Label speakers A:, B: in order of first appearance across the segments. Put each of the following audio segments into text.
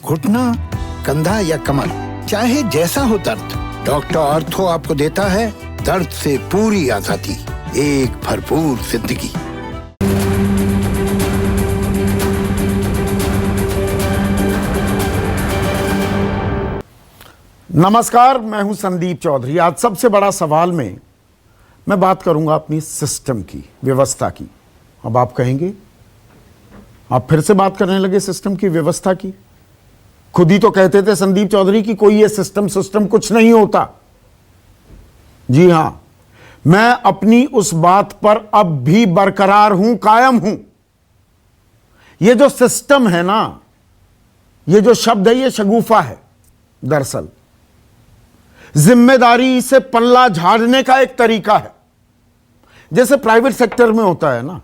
A: घुटना, कंधा या कमर, चाहे जैसा हो दर्द, डॉक्टर ऑर्थो आपको देता है दर्द से पूरी आजादी, एक भरपूर जिंदगी।
B: नमस्कार, मैं हूं संदीप चौधरी। आज सबसे बड़ा सवाल में मैं बात करूंगा अपनी सिस्टम की, व्यवस्था की। अब आप कहेंगे, आप फिर से बात करने लगे सिस्टम की, व्यवस्था की। खुद ही तो कहते थे संदीप चौधरी की कोई ये सिस्टम कुछ नहीं होता। जी हां, मैं अपनी उस बात पर अब भी बरकरार हूं, कायम हूं। ये जो सिस्टम है ना, ये जो शब्द है, ये शगुफा है। दरअसल जिम्मेदारी से पल्ला झाड़ने का एक तरीका है। जैसे प्राइवेट सेक्टर में होता है ना,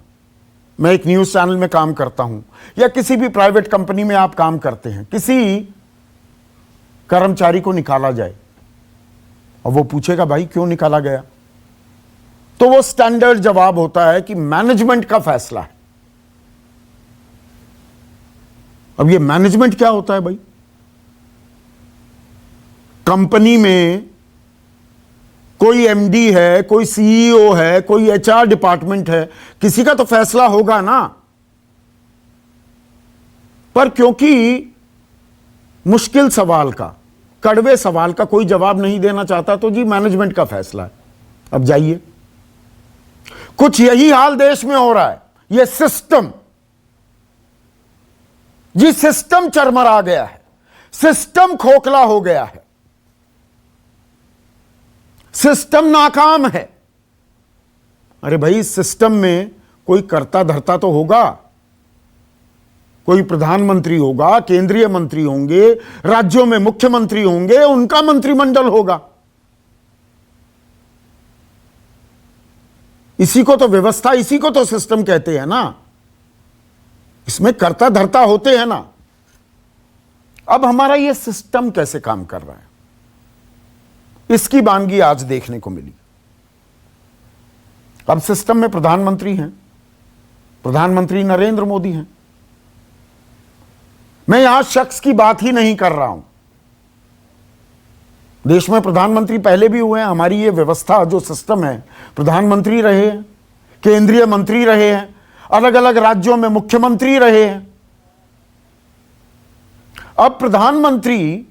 B: मैं एक न्यूज चैनल में काम करता हूं या किसी भी प्राइवेट कंपनी में आप काम करते हैं, किसी कर्मचारी को निकाला जाए और वो पूछेगा भाई क्यों निकाला गया, तो वो स्टैंडर्ड जवाब होता है कि मैनेजमेंट का फैसला है। अब ये मैनेजमेंट क्या होता है भाई? कंपनी में कोई एमडी है, कोई सीईओ है, कोई एचआर डिपार्टमेंट है, किसी का तो फैसला होगा ना। पर क्योंकि मुश्किल सवाल का, कड़वे सवाल का कोई जवाब नहीं देना चाहता, तो जी मैनेजमेंट का फैसला है। अब जाइए, कुछ यही हाल देश में हो रहा है। यह सिस्टम, जी सिस्टम चरमरा गया है, सिस्टम खोखला हो गया है, सिस्टम नाकाम है। अरे भाई, सिस्टम में कोई कर्ता धर्ता तो होगा, कोई प्रधानमंत्री होगा, केंद्रीय मंत्री होंगे, राज्यों में मुख्यमंत्री होंगे, उनका मंत्रिमंडल होगा। इसी को तो व्यवस्था, इसी को तो सिस्टम कहते हैं ना। इसमें कर्ता धर्ता होते हैं ना। अब हमारा यह सिस्टम कैसे काम कर रहा है, इसकी वानगी आज देखने को मिली। अब सिस्टम में प्रधानमंत्री हैं, प्रधानमंत्री नरेंद्र मोदी हैं। मैं यहां शख्स की बात ही नहीं कर रहा हूं। देश में प्रधानमंत्री पहले भी हुए हैं। हमारी ये व्यवस्था, जो सिस्टम है, प्रधानमंत्री रहे हैं, केंद्रीय मंत्री रहे हैं, अलग अलग राज्यों में मुख्यमंत्री रहे हैं। अब प्रधानमंत्री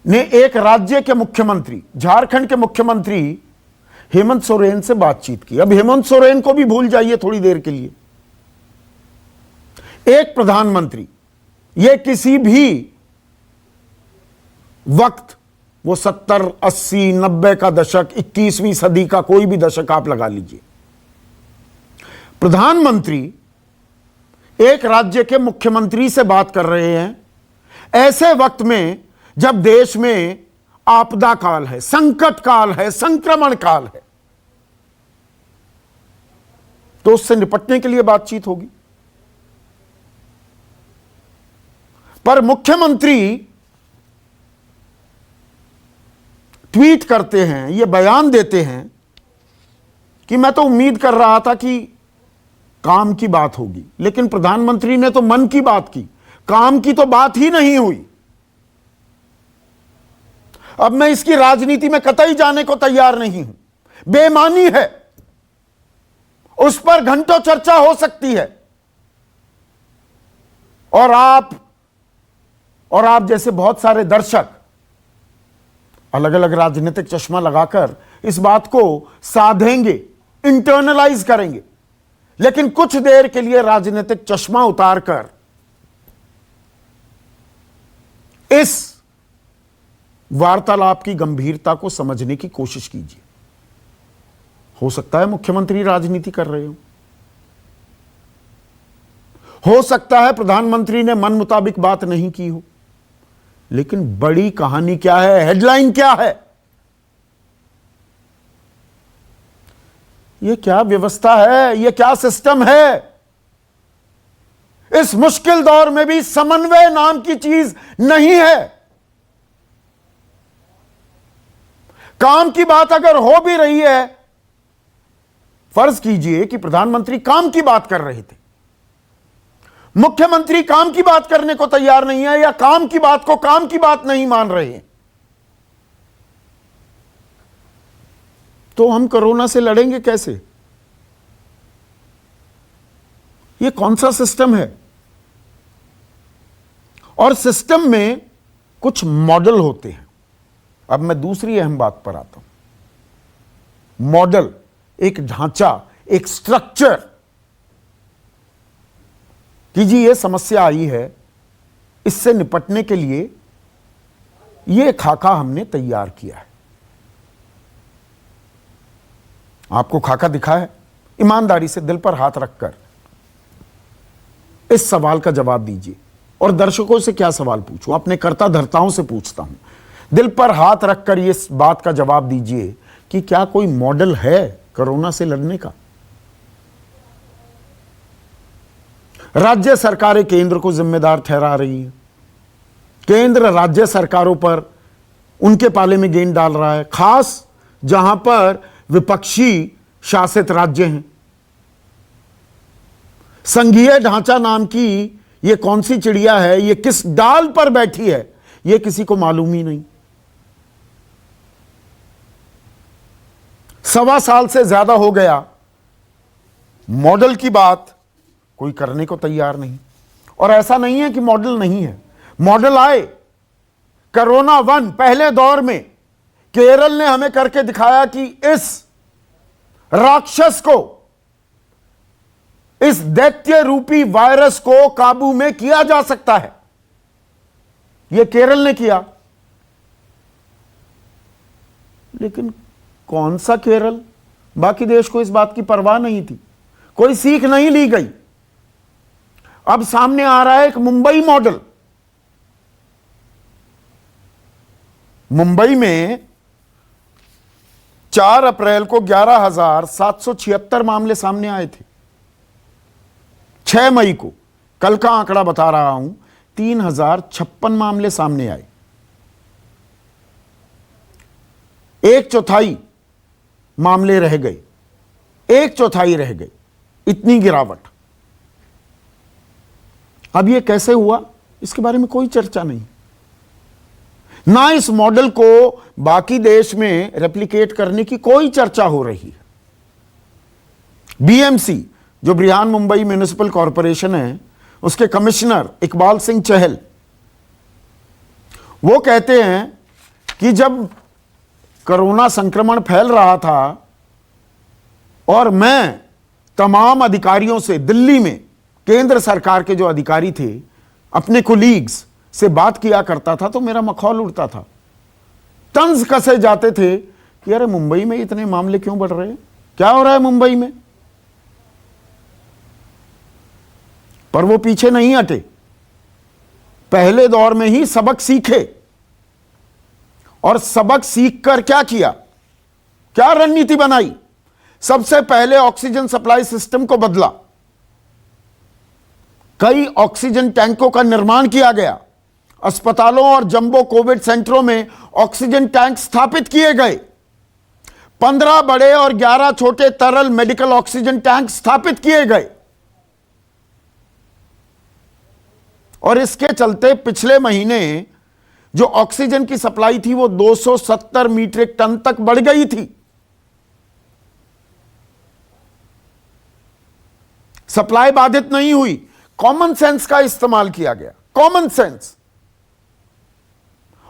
B: ने एक राज्य के मुख्यमंत्री, झारखंड के मुख्यमंत्री हेमंत सोरेन से बातचीत की। अब हेमंत सोरेन को भी भूल जाइए थोड़ी देर के लिए। एक प्रधानमंत्री, यह किसी भी वक्त, वो 70, 80, 90 का दशक, 21वीं सदी का कोई भी दशक आप लगा लीजिए, प्रधानमंत्री एक राज्य के मुख्यमंत्री से बात कर रहे हैं ऐसे वक्त में जब देश में आपदा काल है, संकट काल है, संक्रमण काल है, तो उससे निपटने के लिए बातचीत होगी। पर मुख्यमंत्री ट्वीट करते हैं, ये बयान देते हैं कि मैं तो उम्मीद कर रहा था कि काम की बात होगी, लेकिन प्रधानमंत्री ने तो मन की बात की, काम की तो बात ही नहीं हुई। अब मैं इसकी राजनीति में कतई जाने को तैयार नहीं हूं, बेईमानी है, उस पर घंटों चर्चा हो सकती है। और आप जैसे बहुत सारे दर्शक अलग अलग राजनीतिक चश्मा लगाकर इस बात को साधेंगे, इंटरनलाइज करेंगे, लेकिन कुछ देर के लिए राजनीतिक चश्मा उतारकर इस वार्तालाप की गंभीरता को समझने की कोशिश कीजिए। हो सकता है मुख्यमंत्री राजनीति कर रहे हो सकता है प्रधानमंत्री ने मन मुताबिक बात नहीं की हो, लेकिन बड़ी कहानी क्या है, हेडलाइन क्या है? यह क्या व्यवस्था है, यह क्या सिस्टम है? इस मुश्किल दौर में भी समन्वय नाम की चीज नहीं है। काम की बात अगर हो भी रही है, फर्ज कीजिए कि प्रधानमंत्री काम की बात कर रहे थे, मुख्यमंत्री काम की बात करने को तैयार नहीं है या काम की बात को काम की बात नहीं मान रहे हैं, तो हम कोरोना से लड़ेंगे कैसे? ये कौन सा सिस्टम है? और सिस्टम में कुछ मॉडल होते हैं। अब मैं दूसरी अहम बात पर आता हूं। मॉडल एक ढांचा, एक स्ट्रक्चर कि जी ये समस्या आई है, इससे निपटने के लिए ये खाका हमने तैयार किया है। आपको खाका दिखा है? ईमानदारी से दिल पर हाथ रखकर इस सवाल का जवाब दीजिए। और दर्शकों से क्या सवाल पूछूं? अपने कर्ता धर्ताओं से पूछता हूं। दिल पर हाथ रखकर इस बात का जवाब दीजिए कि क्या कोई मॉडल है कोरोना से लड़ने का? राज्य सरकारें केंद्र को जिम्मेदार ठहरा रही हैं। केंद्र राज्य सरकारों पर उनके पाले में गेंद डाल रहा है, खास जहां पर विपक्षी शासित राज्य हैं। संघीय ढांचा नाम की ये कौन सी चिड़िया है, ये किस डाल पर बैठी है, ये किसी को मालूम ही नहीं। 1.25 साल से ज्यादा हो गया, मॉडल की बात कोई करने को तैयार नहीं। और ऐसा नहीं है कि मॉडल नहीं है, मॉडल आए। कोरोना 1 पहले दौर में केरल ने हमें करके दिखाया कि इस राक्षस को, इस दैत्य रूपी वायरस को काबू में किया जा सकता है। यह केरल ने किया। लेकिन कौन सा केरल? बाकी देश को इस बात की परवाह नहीं थी, कोई सीख नहीं ली गई। अब सामने आ रहा है एक मुंबई मॉडल। मुंबई में 4 अप्रैल को 11,776 मामले सामने आए थे। 6 मई को, कल का आंकड़ा बता रहा हूं, 3,056 मामले सामने आए। 1/4 मामले रह गए, 1/4 रह गए। इतनी गिरावट। अब यह कैसे हुआ, इसके बारे में कोई चर्चा नहीं। ना इस मॉडल को बाकी देश में रेप्लिकेट करने की कोई चर्चा हो रही है। बीएमसी, जो बृहन मुंबई म्युनिसिपल कॉरपोरेशन है, उसके कमिश्नर इकबाल सिंह चहल, वो कहते हैं कि जब कोरोना संक्रमण फैल रहा था और मैं तमाम अधिकारियों से, दिल्ली में केंद्र सरकार के जो अधिकारी थे, अपने कोलीग्स से बात किया करता था, तो मेरा मखौल उड़ता था। तंज कसे जाते थे कि अरे मुंबई में इतने मामले क्यों बढ़ रहे हैं, क्या हो रहा है मुंबई में? पर वो पीछे नहीं हटे, पहले दौर में ही सबक सीखे। और सबक सीखकर क्या किया, क्या रणनीति बनाई? सबसे पहले ऑक्सीजन सप्लाई सिस्टम को बदला। कई ऑक्सीजन टैंकों का निर्माण किया गया। अस्पतालों और जंबो कोविड सेंटरों में ऑक्सीजन टैंक स्थापित किए गए। 15 बड़े और 11 छोटे तरल मेडिकल ऑक्सीजन टैंक स्थापित किए गए। और इसके चलते पिछले महीने जो ऑक्सीजन की सप्लाई थी वो 270 मीट्रिक टन तक बढ़ गई थी। सप्लाई बाधित नहीं हुई। कॉमन सेंस का इस्तेमाल किया गया, कॉमन सेंस।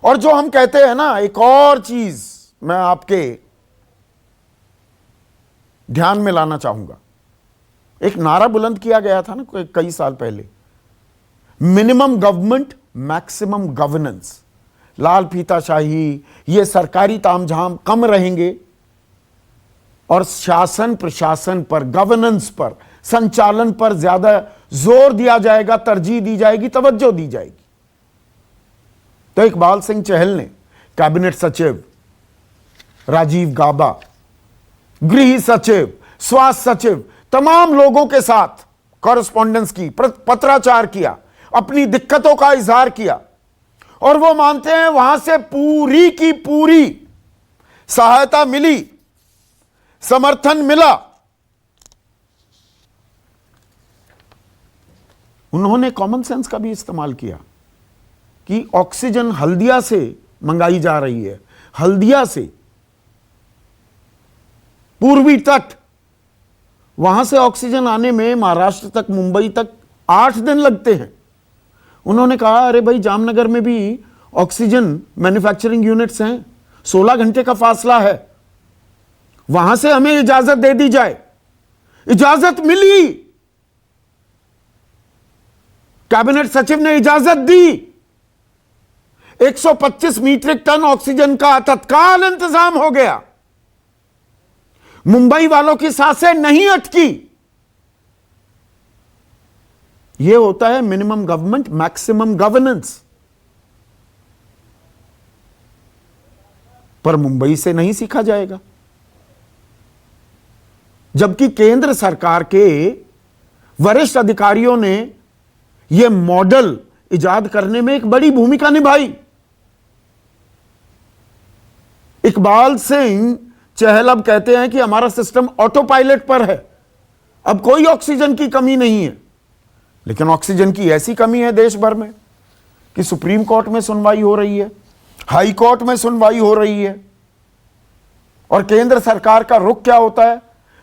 B: और जो हम कहते हैं ना, एक और चीज मैं आपके ध्यान में लाना चाहूंगा। एक नारा बुलंद किया गया था ना कई साल पहले, मिनिमम गवर्नमेंट मैक्सिमम गवर्नेंस। लाल फीताशाही, ये सरकारी तामझाम कम रहेंगे और शासन प्रशासन पर, गवर्नेंस पर, संचालन पर ज्यादा जोर दिया जाएगा, तरजीह दी जाएगी, तवज्जो दी जाएगी। तो इकबाल सिंह चहल ने कैबिनेट सचिव राजीव गाबा, गृह सचिव, स्वास्थ्य सचिव, तमाम लोगों के साथ कॉरेस्पॉन्डेंस की, पत्राचार किया, अपनी दिक्कतों का इजहार किया। और वो मानते हैं वहां से पूरी की पूरी सहायता मिली, समर्थन मिला। उन्होंने कॉमन सेंस का भी इस्तेमाल किया कि ऑक्सीजन हल्दिया से मंगाई जा रही है, हल्दिया से पूर्वी तट, वहां से ऑक्सीजन आने में महाराष्ट्र तक, मुंबई तक 8 दिन लगते हैं। उन्होंने कहा अरे भाई जामनगर में भी ऑक्सीजन मैन्युफैक्चरिंग यूनिट्स हैं, 16 घंटे का फासला है, वहां से हमें इजाजत दे दी जाए। इजाजत मिली, कैबिनेट सचिव ने इजाजत दी। 125 मीट्रिक टन ऑक्सीजन का तत्काल इंतजाम हो गया। मुंबई वालों की सांसें नहीं अटकी। यह होता है मिनिमम गवर्नमेंट मैक्सिमम गवर्नेंस। पर मुंबई से नहीं सीखा जाएगा, जबकि केंद्र सरकार के वरिष्ठ अधिकारियों ने यह मॉडल इजाद करने में एक बड़ी भूमिका निभाई। इकबाल सिंह चहल अब कहते हैं कि हमारा सिस्टम ऑटो पायलट पर है, अब कोई ऑक्सीजन की कमी नहीं है। लेकिन ऑक्सीजन की ऐसी कमी है देश भर में कि सुप्रीम कोर्ट में सुनवाई हो रही है, हाई कोर्ट में सुनवाई हो रही है। और केंद्र सरकार का रुख क्या होता है?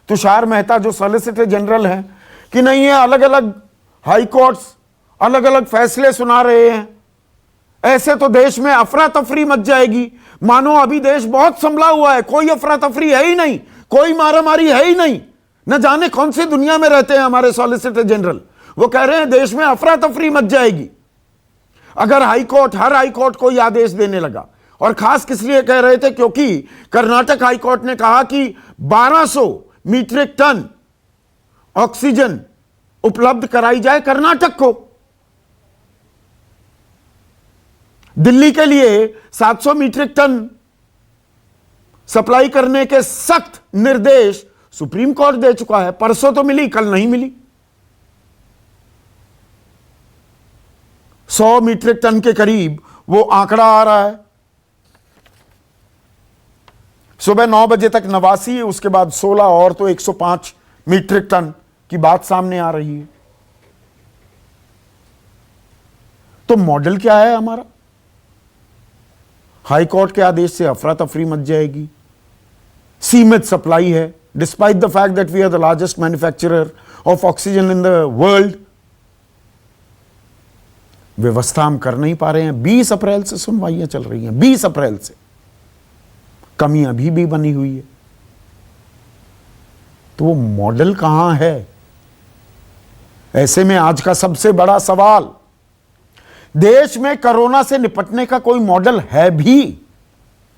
B: तुषार मेहता जो सॉलिसिटर जनरल हैं कि नहीं, ये अलग अलग हाई कोर्ट्स अलग अलग फैसले सुना रहे हैं, ऐसे तो देश में अफरा तफरी मच जाएगी, मानो अभी देश बहुत संभला हुआ है, कोई अफरा तफरी है ही नहीं, कोई मारामारी है ही नहीं। न जाने कौन सी दुनिया में रहते हैं हमारे सॉलिसिटर जनरल। वो कह रहे हैं देश में अफरा तफरी मच जाएगी अगर हर हाई कोर्ट कोई आदेश देने लगा। और खास किस लिए कह रहे थे? क्योंकि कर्नाटक हाई कोर्ट ने कहा कि 1200 मीट्रिक टन ऑक्सीजन उपलब्ध कराई जाए कर्नाटक को। दिल्ली के लिए 700 मीट्रिक टन सप्लाई करने के सख्त निर्देश सुप्रीम कोर्ट दे चुका है। परसों तो मिली, कल नहीं मिली। 100 मीट्रिक टन के करीब वो आंकड़ा आ रहा है। सुबह 9 बजे तक 89, उसके बाद 16 और तो 105 मीट्रिक टन की बात सामने आ रही है। तो मॉडल क्या है हमारा? हाई कोर्ट के आदेश से अफरा तफरी मच जाएगी, सीमित सप्लाई है, despite the fact that we are the largest manufacturer of oxygen in the world. व्यवस्था हम कर नहीं पा रहे हैं। 20 अप्रैल से सुनवाइयां चल रही हैं, 20 अप्रैल से। कमी अभी भी बनी हुई है। तो वो मॉडल कहां है? ऐसे में आज का सबसे बड़ा सवाल, देश में कोरोना से निपटने का कोई मॉडल है भी?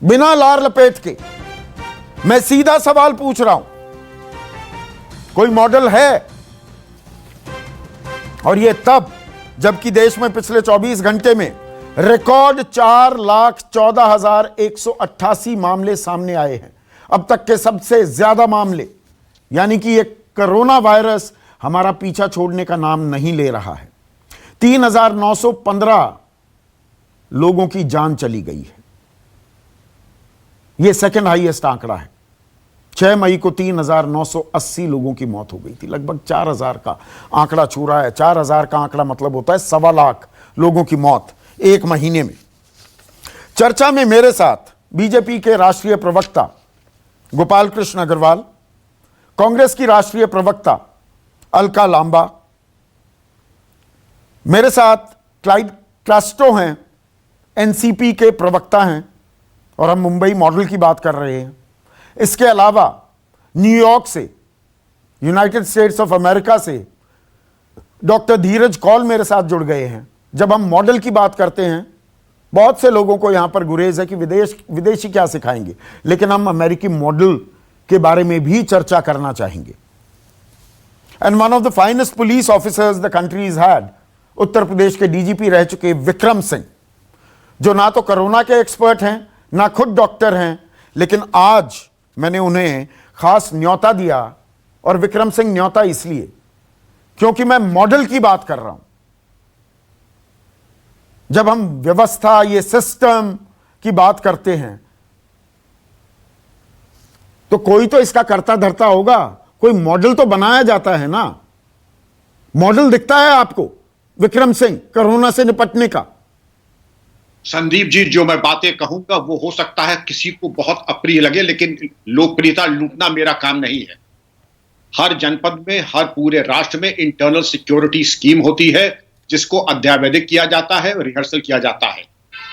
B: बिना लार लपेट के मैं सीधा सवाल पूछ रहा हूं, कोई मॉडल है? और यह तब जबकि देश में पिछले 24 घंटे में रिकॉर्ड 4,14,188 मामले सामने आए हैं। अब तक के सबसे ज्यादा मामले, यानी कि ये कोरोना वायरस हमारा पीछा छोड़ने का नाम नहीं ले रहा है। 3,915 लोगों की जान चली गई है। यह सेकंड हाईएस्ट आंकड़ा है। 6 मई को 3,980 लोगों की मौत हो गई थी। लगभग 4,000 का आंकड़ा छू रहा है। 4,000 का आंकड़ा मतलब होता है 1.25 लाख लोगों की मौत एक महीने में। चर्चा में मेरे साथ बीजेपी के राष्ट्रीय प्रवक्ता गोपाल कृष्ण अग्रवाल, कांग्रेस की राष्ट्रीय प्रवक्ता अलका लांबा, मेरे साथ क्लाइड क्लास्टो हैं, एनसीपी के प्रवक्ता हैं, और हम मुंबई मॉडल की बात कर रहे हैं। इसके अलावा न्यूयॉर्क से, यूनाइटेड स्टेट्स ऑफ अमेरिका से डॉक्टर धीरज कौल मेरे साथ जुड़ गए हैं। जब हम मॉडल की बात करते हैं, बहुत से लोगों को यहां पर गुरेज है कि विदेशी क्या सिखाएंगे, लेकिन हम अमेरिकी मॉडल के बारे में भी चर्चा करना चाहेंगे। And one of the finest police officers the country is had, Uttar Pradesh के डीजीपी रह चुके विक्रम सिंह, जो ना तो कोरोना के एक्सपर्ट हैं, ना खुद डॉक्टर हैं, लेकिन आज मैंने उन्हें खास न्योता दिया। और विक्रम सिंह न्योता इसलिए क्योंकि मैं मॉडल की बात कर रहा हूं। जब हम व्यवस्था, ये सिस्टम की बात करते हैं तो कोई तो इसका कर्ता धर्ता होगा, कोई मॉडल तो बनाया जाता है ना। मॉडल दिखता है आपको, विक्रम सिंह कोरोना से निपटने का?
C: संदीप जी, जो मैं बातें कहूंगा वो हो सकता है किसी को बहुत अप्रिय लगे, लेकिन लोकप्रियता लूटना मेरा काम नहीं है। हर जनपद में, हर पूरे राष्ट्र में इंटरनल सिक्योरिटी स्कीम होती है, जिसको अध्यावधिक किया जाता है, रिहर्सल किया जाता है।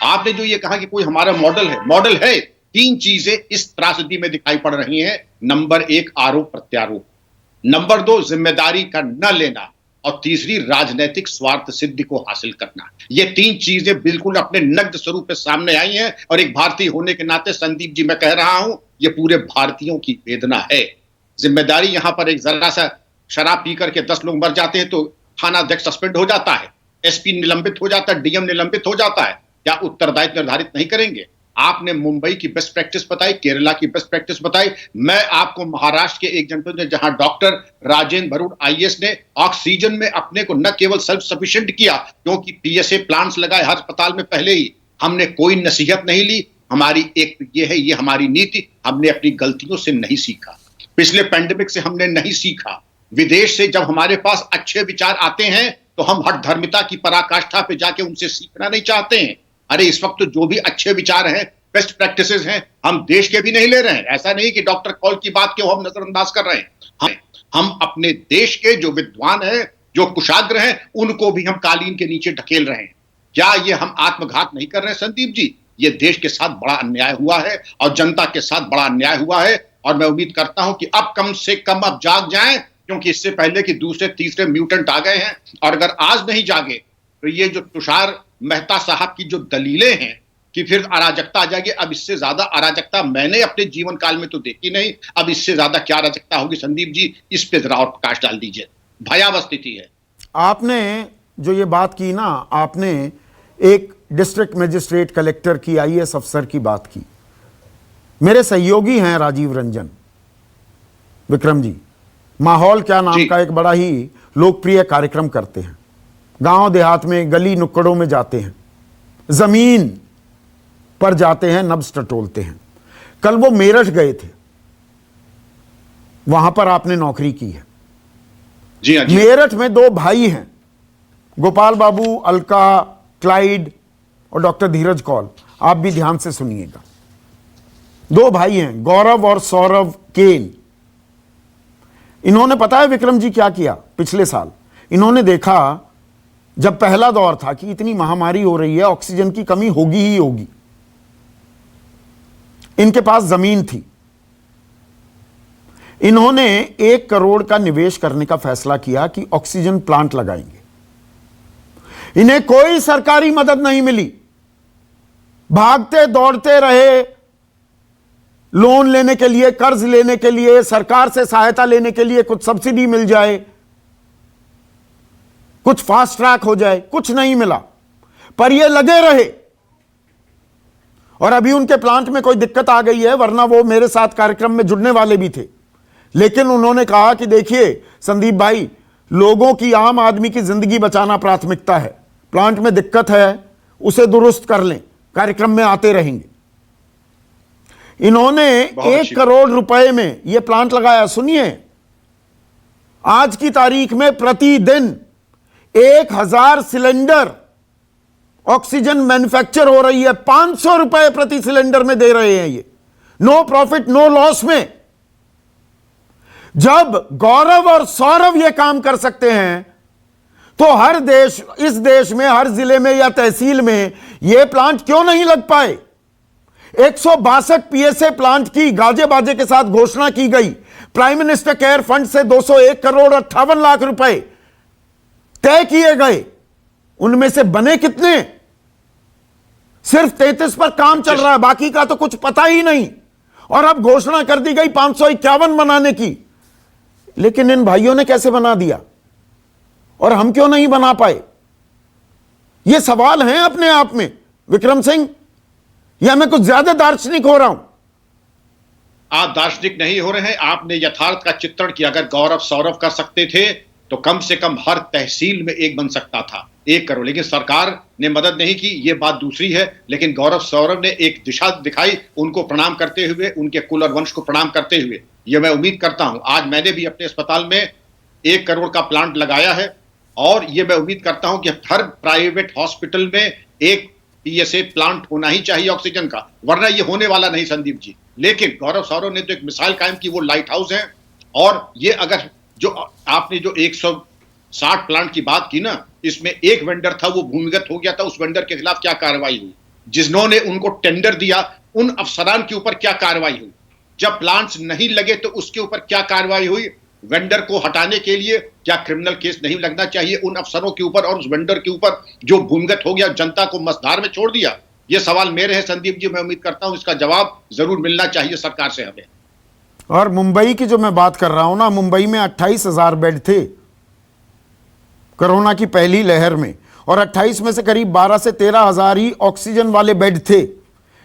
C: आपने जो ये कहा कि कोई हमारा मॉडल है, तीन चीजें इस त्रासदी में दिखाई पड़ रही हैं। नंबर एक, आरोप प्रत्यारोप। नंबर दो, जिम्मेदारी का न लेना। और तीसरी, राजनीतिक स्वार्थ सिद्धि को हासिल करना। ये तीन चीजें बिल्कुल अपने नग्न स्वरूप में सामने आई हैं, और एक भारतीय होने के नाते संदीप जी मैं कह रहा हूं, ये पूरे भारतीयों की वेदना है। जिम्मेदारी, यहां पर एक जरा सा शराब पी करके 10 लोग मर जाते हैं तो थाना अध्यक्ष सस्पेंड हो जाता है, एसपी निलंबित हो जाता है, डीएम निलंबित हो जाता है। क्या उत्तरदायित्व निर्धारित नहीं करेंगे? आपने मुंबई की बेस्ट प्रैक्टिस बताई, केरला की बेस्ट प्रैक्टिस बताई। मैं आपको महाराष्ट्र के एक जनपद में, जहां डॉक्टर राजेंद्र भरूड आईएएस ने ऑक्सीजन में अपने को न केवल सेल्फ सफिशिएंट किया, क्योंकि पीएसए प्लांट्स लगाए हर अस्पताल में पहले ही, हमने कोई नसीहत नहीं ली। हमारी एक ये हमारी नीति, हमने अपनी गलतियों से नहीं सीखा, पिछले पैंडेमिक से हमने नहीं सीखा। विदेश से जब हमारे पास अच्छे विचार आते हैं तो हम हठधर्मिता की पराकाष्ठा पे जाके उनसे सीखना नहीं चाहते हैं। अरे इस वक्त तो जो भी अच्छे विचार हैं, बेस्ट प्रैक्टिसेस हैं, हम देश के भी नहीं ले रहे हैं। ऐसा नहीं कि डॉक्टर कौल की बात क्यों हम नजरअंदाज कर रहे हैं। हम अपने देश के जो विद्वान हैं, जो कुशाग्र हैं, उनको भी हम कालीन के नीचे ढकेल रहे हैं। क्या ये हम आत्मघात नहीं कर रहे हैं संदीप जी? ये देश के साथ बड़ा अन्याय हुआ है और जनता के साथ बड़ा अन्याय हुआ है, और मैं उम्मीद करता हूं कि अब कम से कम अब जाग जाएं, क्योंकि इससे पहले कि दूसरे तीसरे म्यूटेंट आ गए हैं। और अगर आज नहीं जागे तो ये जो तुषार मेहता साहब की जो दलीलें हैं कि फिर अराजकता आ जाएगी, अब इससे ज्यादा अराजकता मैंने अपने जीवन काल में तो देखी नहीं। अब इससे ज्यादा क्या अराजकता होगी संदीप जी, इस पे जरा और प्रकाश डाल दीजिए। भयावह स्थिति है।
B: आपने जो ये बात की ना, आपने एक डिस्ट्रिक्ट मजिस्ट्रेट, कलेक्टर की, आईएएस अफसर की बात की। मेरे सहयोगी हैं राजीव रंजन, विक्रम जी, माहौल क्या नाम का एक बड़ा ही लोकप्रिय कार्यक्रम करते हैं। गांव देहात में, गली नुक्कड़ों में जाते हैं, जमीन पर जाते हैं, नब्ज टटोलते हैं। कल वो मेरठ गए थे, वहां पर आपने नौकरी की है।
C: जी हाँ, जी।
B: मेरठ में दो भाई हैं, गोपाल बाबू, अलका, क्लाइड और डॉक्टर धीरज कौल। आप भी ध्यान से सुनिएगा। दो भाई हैं, गौरव और सौरव केन। इन्होंने, पता है विक्रम जी क्या किया? पिछले साल इन्होंने देखा, जब पहला दौर था कि इतनी महामारी हो रही है, ऑक्सीजन की कमी होगी ही होगी, इनके पास जमीन थी। इन्होंने 1 करोड़ का निवेश करने का फैसला किया कि ऑक्सीजन प्लांट लगाएंगे। इन्हें कोई सरकारी मदद नहीं मिली, भागते दौड़ते रहे लोन लेने के लिए, कर्ज लेने के लिए, सरकार से सहायता लेने के लिए, कुछ सब्सिडी मिल जाए, कुछ फास्ट ट्रैक हो जाए। कुछ नहीं मिला, पर ये लगे रहे। और अभी उनके प्लांट में कोई दिक्कत आ गई है, वरना वो मेरे साथ कार्यक्रम में जुड़ने वाले भी थे। लेकिन उन्होंने कहा कि देखिए संदीप भाई, लोगों की, आम आदमी की जिंदगी बचाना प्राथमिकता है। प्लांट में दिक्कत है, उसे दुरुस्त कर लें, कार्यक्रम में आते रहेंगे। इन्होंने 1 करोड़ रुपए में यह प्लांट लगाया। सुनिए, आज की तारीख में प्रतिदिन 1000 सिलेंडर ऑक्सीजन मैन्युफैक्चर हो रही है। 500 रुपए प्रति सिलेंडर में दे रहे हैं ये, नो प्रॉफिट नो लॉस में। जब गौरव और सौरभ ये काम कर सकते हैं, तो हर देश, इस देश में हर जिले में या तहसील में ये प्लांट क्यों नहीं लग पाए? 162 पीएसए प्लांट की गाजे बाजे के साथ घोषणा की गई। प्राइम मिनिस्टर केयर फंड से 201 करोड़ 58 लाख रुपए तय किए गए। उनमें से बने कितने? सिर्फ 33 पर काम चल रहा है, बाकी का तो कुछ पता ही नहीं। और अब घोषणा कर दी गई 551 बनाने की। लेकिन इन भाइयों ने कैसे बना दिया और हम क्यों नहीं बना पाए? ये सवाल हैं अपने आप में विक्रम सिंह, या मैं कुछ ज्यादा दार्शनिक हो रहा हूं?
C: आप दार्शनिक नहीं हो रहे हैं, आपने यथार्थ का चित्रण किया। अगर गौरव सौरभ कर सकते थे तो कम से कम हर तहसील में एक बन सकता था, 1 करोड़। लेकिन सरकार ने मदद नहीं की, यह बात दूसरी है। लेकिन गौरव सौरभ ने एक दिशा दिखाई, उनको प्रणाम करते हुए, उनके कुल और वंश को प्रणाम करते हुए। यह मैं उम्मीद करता हूं, आज मैंने भी अपने अस्पताल में 1 करोड़ का प्लांट लगाया है। और ये मैं उम्मीद करता हूं कि हर प्राइवेट हॉस्पिटल में एक पीएसए प्लांट होना ही चाहिए ऑक्सीजन का, वरना ये होने वाला नहीं संदीप जी। लेकिन गौरव सौरव ने तो एक मिसाल कायम की, वो लाइट हाउस है। और ये अगर जो आपने जो 160 प्लांट की बात की ना, इसमें एक वेंडर था, वो भूमिगत हो गया था, उस वेंडर के खिलाफ क्या कार्रवाई हुई? जिन्होंने उनको टेंडर दिया उन अफसरान के ऊपर क्या कार्रवाई हुई? जब प्लांट्स नहीं लगे तो उसके ऊपर क्या कार्रवाई हुई? वेंडर को हटाने के लिए क्या क्रिमिनल केस नहीं लगना चाहिए उन अफसरों के ऊपर और उस वेंडर के ऊपर जो भूमिगत हो गया, जनता को मझधार में छोड़ दिया? ये सवाल मेरे हैं संदीप जी, मैं उम्मीद करता हूं इसका जवाब जरूर मिलना चाहिए सरकार से हमें।
B: और मुंबई की जो मैं बात कर रहा हूं ना, मुंबई में 28,000 बेड थे कोरोना की पहली लहर में, और 28 में से करीब 12 से 13,000 ही ऑक्सीजन वाले बेड थे।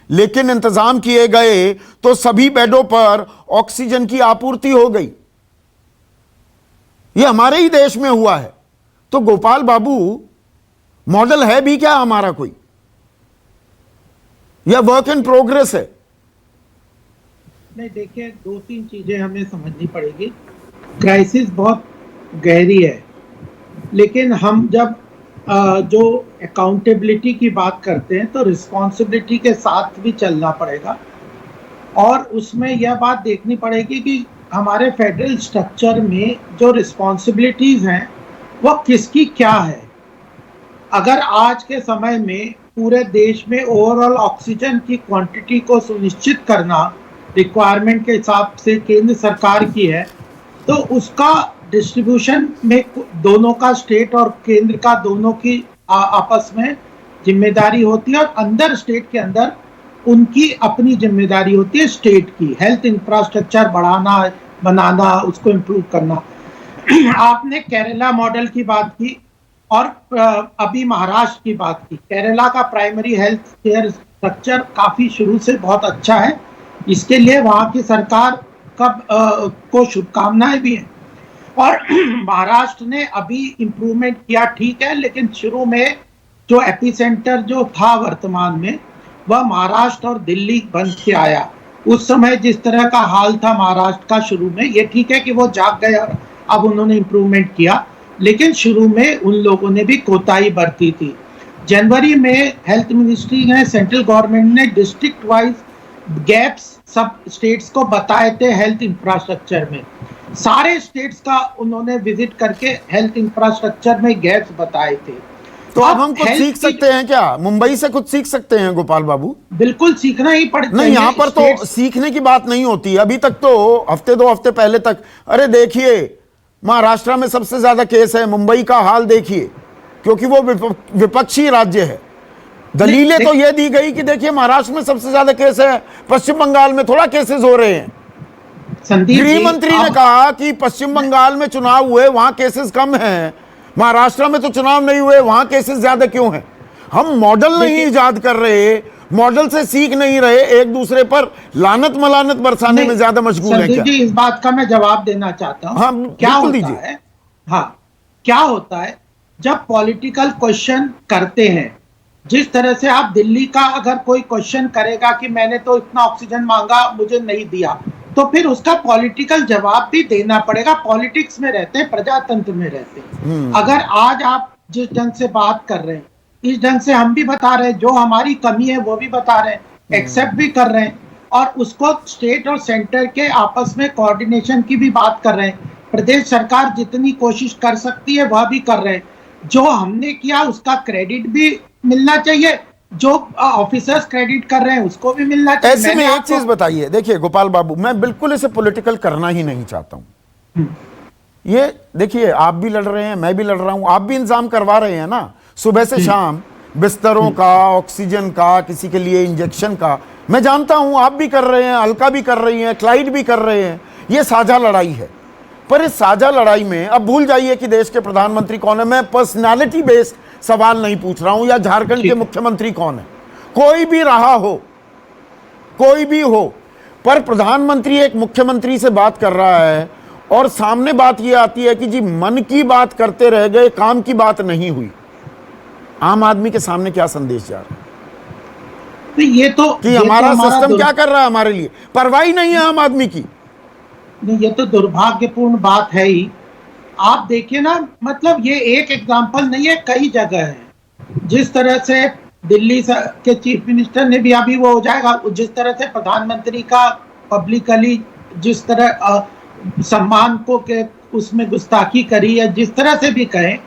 B: लेकिन इंतजाम किए गए तो सभी बेडों पर ऑक्सीजन की आपूर्ति हो गई। यह हमारे ही देश में हुआ है। तो गोपाल बाबू, मॉडल है भी क्या हमारा कोई, या वर्क इन प्रोग्रेस है?
D: नहीं, देखिए, दो तीन चीजें हमें समझनी पड़ेगी। क्राइसिस बहुत गहरी है, लेकिन हम जब जो अकाउंटेबिलिटी की बात करते हैं तो रिस्पॉन्सिबिलिटी के साथ भी चलना पड़ेगा। और उसमें यह बात देखनी पड़ेगी कि हमारे फेडरल स्ट्रक्चर में जो रिस्पॉन्सिबिलिटीज हैं वो किसकी क्या है। अगर आज के समय में पूरे देश में ओवरऑल ऑक्सीजन की क्वांटिटी को सुनिश्चित करना रिक्वायरमेंट के हिसाब से केंद्र सरकार की है, तो उसका डिस्ट्रीब्यूशन में दोनों का, स्टेट और केंद्र का, दोनों की आपस में जिम्मेदारी होती है। और अंदर स्टेट के अंदर उनकी अपनी जिम्मेदारी होती है स्टेट की, हेल्थ इंफ्रास्ट्रक्चर बढ़ाना, बनाना, उसको इम्प्रूव करना। आपने केरला मॉडल की बात की और अभी महाराष्ट्र की बात की। केरला का प्राइमरी हेल्थ केयर स्ट्रक्चर काफी शुरू से बहुत अच्छा है, इसके लिए वहां की सरकार को शुभकामनाएं भी हैं। और महाराष्ट्र ने अभी इम्प्रूवमेंट किया, ठीक है, लेकिन शुरू में जो एपिसेंटर जो था वर्तमान में, वह महाराष्ट्र और दिल्ली बन के आया। उस समय जिस तरह का हाल था महाराष्ट्र का शुरू में, ये ठीक है कि वो जाग गए और अब उन्होंने इम्प्रूवमेंट किया, लेकिन शुरू में उन लोगों ने भी कोताही बरती थी। जनवरी में हेल्थ मिनिस्ट्री ने, सेंट्रल गवर्नमेंट ने डिस्ट्रिक्ट वाइज गैप्स सब स्टेट्स को बताए थे हेल्थ इंफ्रास्ट्रक्चर में। सारे स्टेट्स का उन्होंने विजिट करके हेल्थ इंफ्रास्ट्रक्चर में गैप्स बताए थे।
B: तो अब हम कुछ सीख सकते हैं क्या? मुंबई से कुछ सीख सकते हैं गोपाल बाबू?
D: बिल्कुल सीखना ही पड़ता है।
B: नहीं, यहां पर तो सीखने की बात नहीं होती। अभी तक तो हफ्ते दो हफ्ते पहले तक, अरे देखिए महाराष्ट्र में सबसे ज्यादा केस है, मुंबई का हाल देखिए, क्योंकि वो विपक्षी राज्य है। दलीलें तो यह दी गई कि देखिए महाराष्ट्र में सबसे ज्यादा केस है, पश्चिम बंगाल में थोड़ा केसेस हो रहे हैं। गृह मंत्री ने कहा कि पश्चिम बंगाल में चुनाव हुए, वहां केसेस कम हैं, महाराष्ट्र में तो चुनाव नहीं हुए, वहां केसेस ज्यादा क्यों हैं? हम मॉडल नहीं इजाद कर रहे, मॉडल से सीख नहीं रहे, एक दूसरे पर लानत मलानत बरसाने में ज्यादा मशगूल है क्या?
D: जी, इस बात का मैं जवाब देना चाहता हूं।
B: हाँ,
D: क्या होता है, हाँ, क्या होता है जब पॉलिटिकल क्वेश्चन करते हैं, जिस तरह से आप दिल्ली का अगर कोई क्वेश्चन करेगा कि मैंने तो इतना ऑक्सीजन मांगा, मुझे नहीं दिया, तो फिर उसका पॉलिटिकल जवाब भी देना पड़ेगा। पॉलिटिक्स में रहते हैं, प्रजातंत्र में रहते हैं। अगर आज आप जिस ढंग से बात कर रहे हैं, इस ढंग से हम भी बता रहे हैं, जो हमारी कमी है वो भी बता रहे हैं, एक्सेप्ट भी कर रहे हैं, और उसको स्टेट और सेंटर के आपस में कोऑर्डिनेशन की भी बात कर रहे हैं। प्रदेश सरकार जितनी कोशिश कर सकती है वह भी कर रहे हैं। जो हमने किया उसका क्रेडिट भी मिलना चाहिए, जो ऑफिसर्स क्रेडिट कर रहे हैं उसको भी मिलना चाहिए।
B: ऐसे में एक चीज बताइए, देखिए गोपाल बाबू, मैं बिल्कुल इसे पॉलिटिकल करना ही नहीं चाहता हूं। ये देखिए, आप भी लड़ रहे हैं, मैं भी लड़ रहा हूं, आप भी इंतजाम करवा रहे हैं ना, सुबह से शाम बिस्तरों का, ऑक्सीजन का, किसी के लिए इंजेक्शन का। मैं जानता हूं आप भी कर रहे हैं, अलका भी कर रही है, क्लाइड भी कर रहे हैं। ये साझा लड़ाई है, पर इस साझा लड़ाई में अब भूल जाइए कि देश के प्रधानमंत्री कौन है। मैं पर्सनालिटी बेस्ड सवाल नहीं पूछ रहा हूं, या झारखंड के मुख्यमंत्री कौन है, कोई भी रहा हो, कोई भी हो, पर प्रधानमंत्री एक मुख्यमंत्री से बात कर रहा है और सामने बात यह आती है कि जी मन की बात करते रह गए, काम की बात नहीं हुई। आम आदमी के सामने क्या संदेश जा रहा है? कि हमारा सिस्टम क्या कर रहा है हमारे लिए, परवाही नहीं है आम आदमी की।
D: ये तो दुर्भाग्यपूर्ण बात है ही आप देखिए ना, मतलब ये एक एग्जांपल नहीं है, कई जगह है। जिस तरह से दिल्ली के चीफ मिनिस्टर ने भी, अभी वो हो जाएगा, जिस तरह से प्रधानमंत्री का पब्लिकली जिस तरह सम्मान को के उसमें गुस्ताखी करी है, जिस तरह से भी कहें,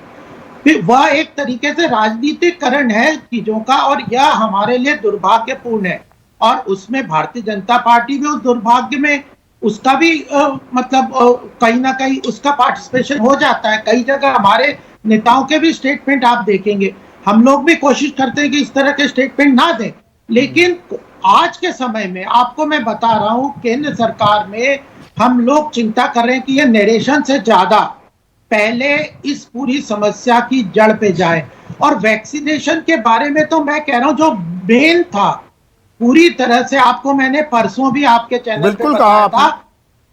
D: फिर वह एक तरीके से राजनीतिकरण है चीजों का, और यह हमारे लिए दुर्भाग्यपूर्ण है। और उसमें भारतीय जनता पार्टी भी उस दुर्भाग्य में, उसका भी मतलब कहीं ना कहीं उसका पार्टिसिपेशन हो जाता है। कई जगह हमारे नेताओं के भी स्टेटमेंट आप देखेंगे, हम लोग भी कोशिश करते हैं कि इस तरह के स्टेटमेंट ना दें, लेकिन आज के समय में आपको मैं बता रहा हूं, केंद्र सरकार में हम लोग चिंता कर रहे हैं कि यह नरेशन से ज्यादा पहले इस पूरी समस्या की जड़ पे जाए। और वैक्सीनेशन के बारे में तो मैं कह रहा हूं, जो मेन था पूरी तरह से, आपको मैंने परसों भी आपके चैनल पे बताया था,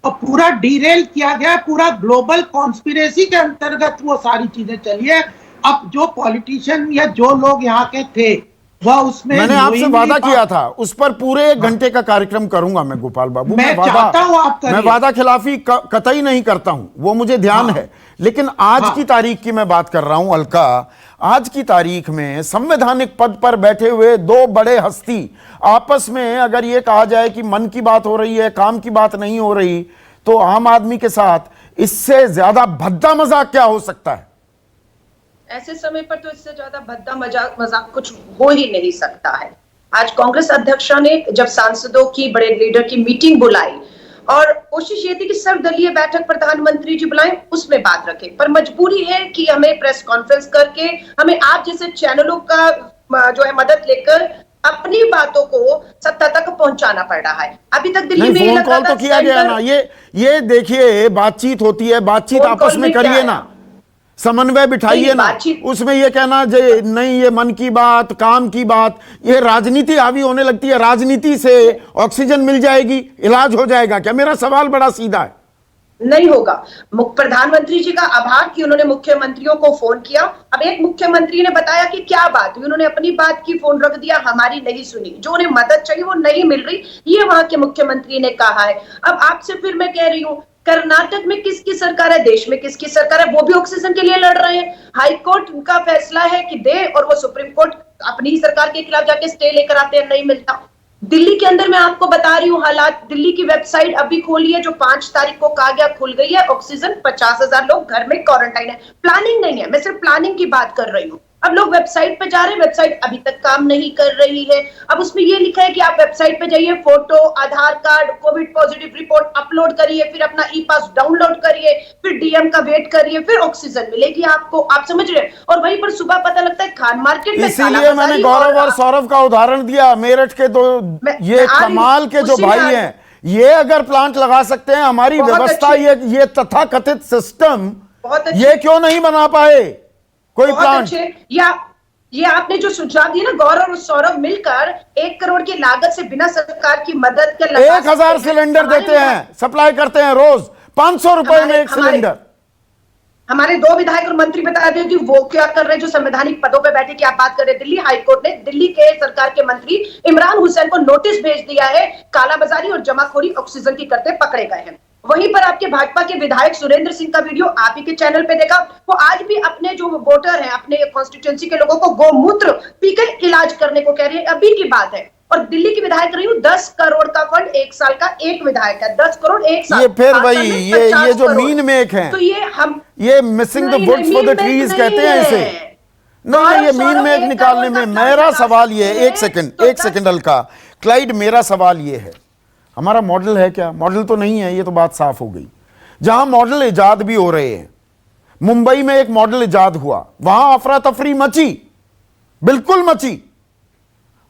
D: और पूरा डीरेल किया गया, पूरा ग्लोबल कॉन्स्पिरेसी के अंतर्गत वो सारी चीजें चली है। अब जो पॉलिटिशियन या जो लोग यहाँ के थे, वह उसमें,
B: मैंने आपसे वादा किया था, उस पर पूरे 1 घंटे का कार्यक्रम करूंगा मैं गोपाल बाबू।
D: मैं चाहता हूं आप करिए।
B: मैं वादा खिलाफी कतई नहीं करता हूं, वो मुझे ध्यान है, लेकिन आज की तारीख की मैं बात कर रहा हूं अलका। आज की तारीख में संवैधानिक पद पर बैठे हुए 2 बड़े हस्ती आपस में अगर ये कहा जाए कि मन की बात हो रही है, काम की बात नहीं हो रही, तो आम आदमी के साथ इससे ज्यादा भद्दा मजाक क्या हो सकता है?
E: ऐसे समय पर तो इससे ज्यादा भद्दा मजाक कुछ हो ही नहीं सकता है। आज कांग्रेस अध्यक्षा ने जब सांसदों की, बड़े लीडर की मीटिंग बुलाई और कोशिश ये थी कि सर्वदलीय बैठक प्रधानमंत्री जी बुलाएं, उसमें बात रखें, पर मजबूरी है कि हमें प्रेस कॉन्फ्रेंस करके, हमें आप जैसे चैनलों का जो है मदद लेकर अपनी बातों को सत्ता तक पहुंचाना पड़ रहा है। अभी तक दिल्ली में
B: फोन कॉल तो किया गया ना, ये देखिए बातचीत होती है, बातचीत आपस में करिए ना, समन्वय बिठाइए ना। उसमें ये कहना जे नहीं, ये मन की बात, काम की बात, ये राजनीति हावी होने लगती है। राजनीति से ऑक्सीजन मिल जाएगी, इलाज हो जाएगा क्या? मेरा सवाल बड़ा सीधा है।
E: नहीं होगा। प्रधानमंत्री जी का आभार कि उन्होंने मुख्यमंत्रियों को फोन किया। अब एक मुख्यमंत्री ने बताया कि क्या बात हुई, उन्होंने अपनी बात की, फोन रख दिया, हमारी नहीं सुनी, जो उन्हें मदद चाहिए वो नहीं मिल रही, ये वहां के मुख्यमंत्री ने कहा है। अब आपसे फिर मैं कह रही हूं, कर्नाटक में किसकी सरकार है, देश में किसकी सरकार है, वो भी ऑक्सीजन के लिए लड़ रहे हैं। हाई कोर्ट का फैसला है कि दे, और वो सुप्रीम कोर्ट अपनी ही सरकार के खिलाफ जाके स्टे लेकर आते हैं, नहीं मिलता। दिल्ली के अंदर मैं आपको बता रही हूँ हालात, दिल्ली की वेबसाइट अभी खोली है, जो 5 तारीख को कहा गया खुल गई है। ऑक्सीजन 50,000 लोग घर में क्वारंटाइन है। प्लानिंग नहीं है, मैं सिर्फ प्लानिंग की बात कर रही हूँ। अब लोग वेबसाइट पे जा रहे हैं, वेबसाइट अभी तक काम नहीं कर रही है। अब उसमें ये लिखा है कि आप वेबसाइट पे जाइए, photo, Aadhaar card, covid positive report upload करिए, फिर अपना ई पास डाउनलोड करिए, फिर डीएम का वेट करिए, फिर ऑक्सीजन मिलेगी आपको। आप समझ रहे हैं? और वहीं पर सुबह पता लगता है खान मार्केट में,
B: इसीलिए मैंने गौरव और सौरभ का उदाहरण दिया। मेरठ के 2 ये कमाल के जो भाई हैं, ये अगर प्लांट लगा सकते हैं, हमारी व्यवस्था, ये तथाकथित सिस्टम, ये क्यों नहीं बना पाए कोई प्लांट?
E: या ये आपने जो सुझाव दिया ना, गौरव और सौरभ मिलकर 1 करोड़ की लागत से बिना सरकार की मदद के
B: 1000 सिलेंडर देते हैं, सप्लाई करते हैं रोज, 500 रुपए में 1 सिलेंडर।
E: हमारे 2 विधायक और मंत्री बता दें कि वो क्या कर रहे हैं, जो संवैधानिक पदों पे बैठे, क्या बात कर रहे हैं। दिल्ली हाईकोर्ट ने दिल्ली के सरकार के मंत्री इमरान हुसैन को नोटिस भेज दिया है, कालाबाजारी और जमाखोरी ऑक्सीजन की करते पकड़े गए हैं। वहीं पर आपके भाजपा के विधायक सुरेंद्र सिंह का वीडियो आप ही के चैनल पे देखा, वो आज भी अपने जो वोटर हैं, अपने कॉन्स्टिट्यूएंसी के लोगों को गोमूत्र पीकर इलाज करने को कह रही है। अभी की बात है। और दिल्ली की विधायक रही हूं, 10 करोड़ का फंड 1 साल का, एक विधायक है, 10 करोड़ 1 साल।
B: ये फिर वही ये जो मीन मेक है,
E: तो ये
B: missing the woods for the trees कहते हैं इसे। नहीं, ये मीन मेक निकालने में मेरा सवाल ये है, एक सेकंड अलका, क्लाइड, मेरा सवाल ये है, हमारा मॉडल है क्या? मॉडल तो नहीं है, ये तो बात साफ हो गई। जहां मॉडल इजाद भी हो रहे हैं, मुंबई में एक मॉडल इजाद हुआ, वहां अफरा तफरी मची, बिल्कुल मची,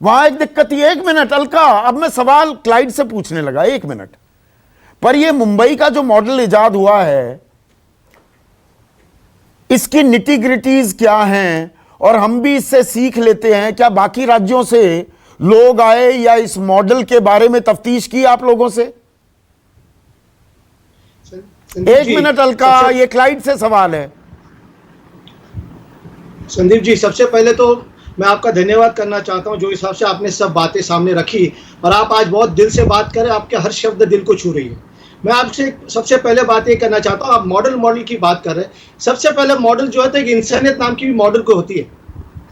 B: वहां एक दिक्कत थी। 1 मिनट अलका, अब मैं सवाल क्लाइड से पूछने लगा, 1 मिनट पर ये मुंबई का जो मॉडल इजाद हुआ है, इसकी निटी-ग्रिटीज क्या हैं, और हम भी इससे सीख लेते हैं क्या? बाकी राज्यों से लोग आए या इस मॉडल के बारे में तफ्तीश की आप लोगों से? 1 मिनट अलका, ये क्लाइड से सवाल है।
F: संदीप जी, सबसे पहले तो मैं आपका धन्यवाद करना चाहता हूं, जो हिसाब से आपने सब बातें सामने रखी, और आप आज बहुत दिल से बात करें, आपके हर शब्द दिल को छू रही है। मैं आपसे सबसे पहले बात ये करना चाहता हूँ, आप मॉडल की बात कर रहे हैं। सबसे पहले मॉडल जो है तो एक इंसानियत नाम की भी मॉडल को होती है।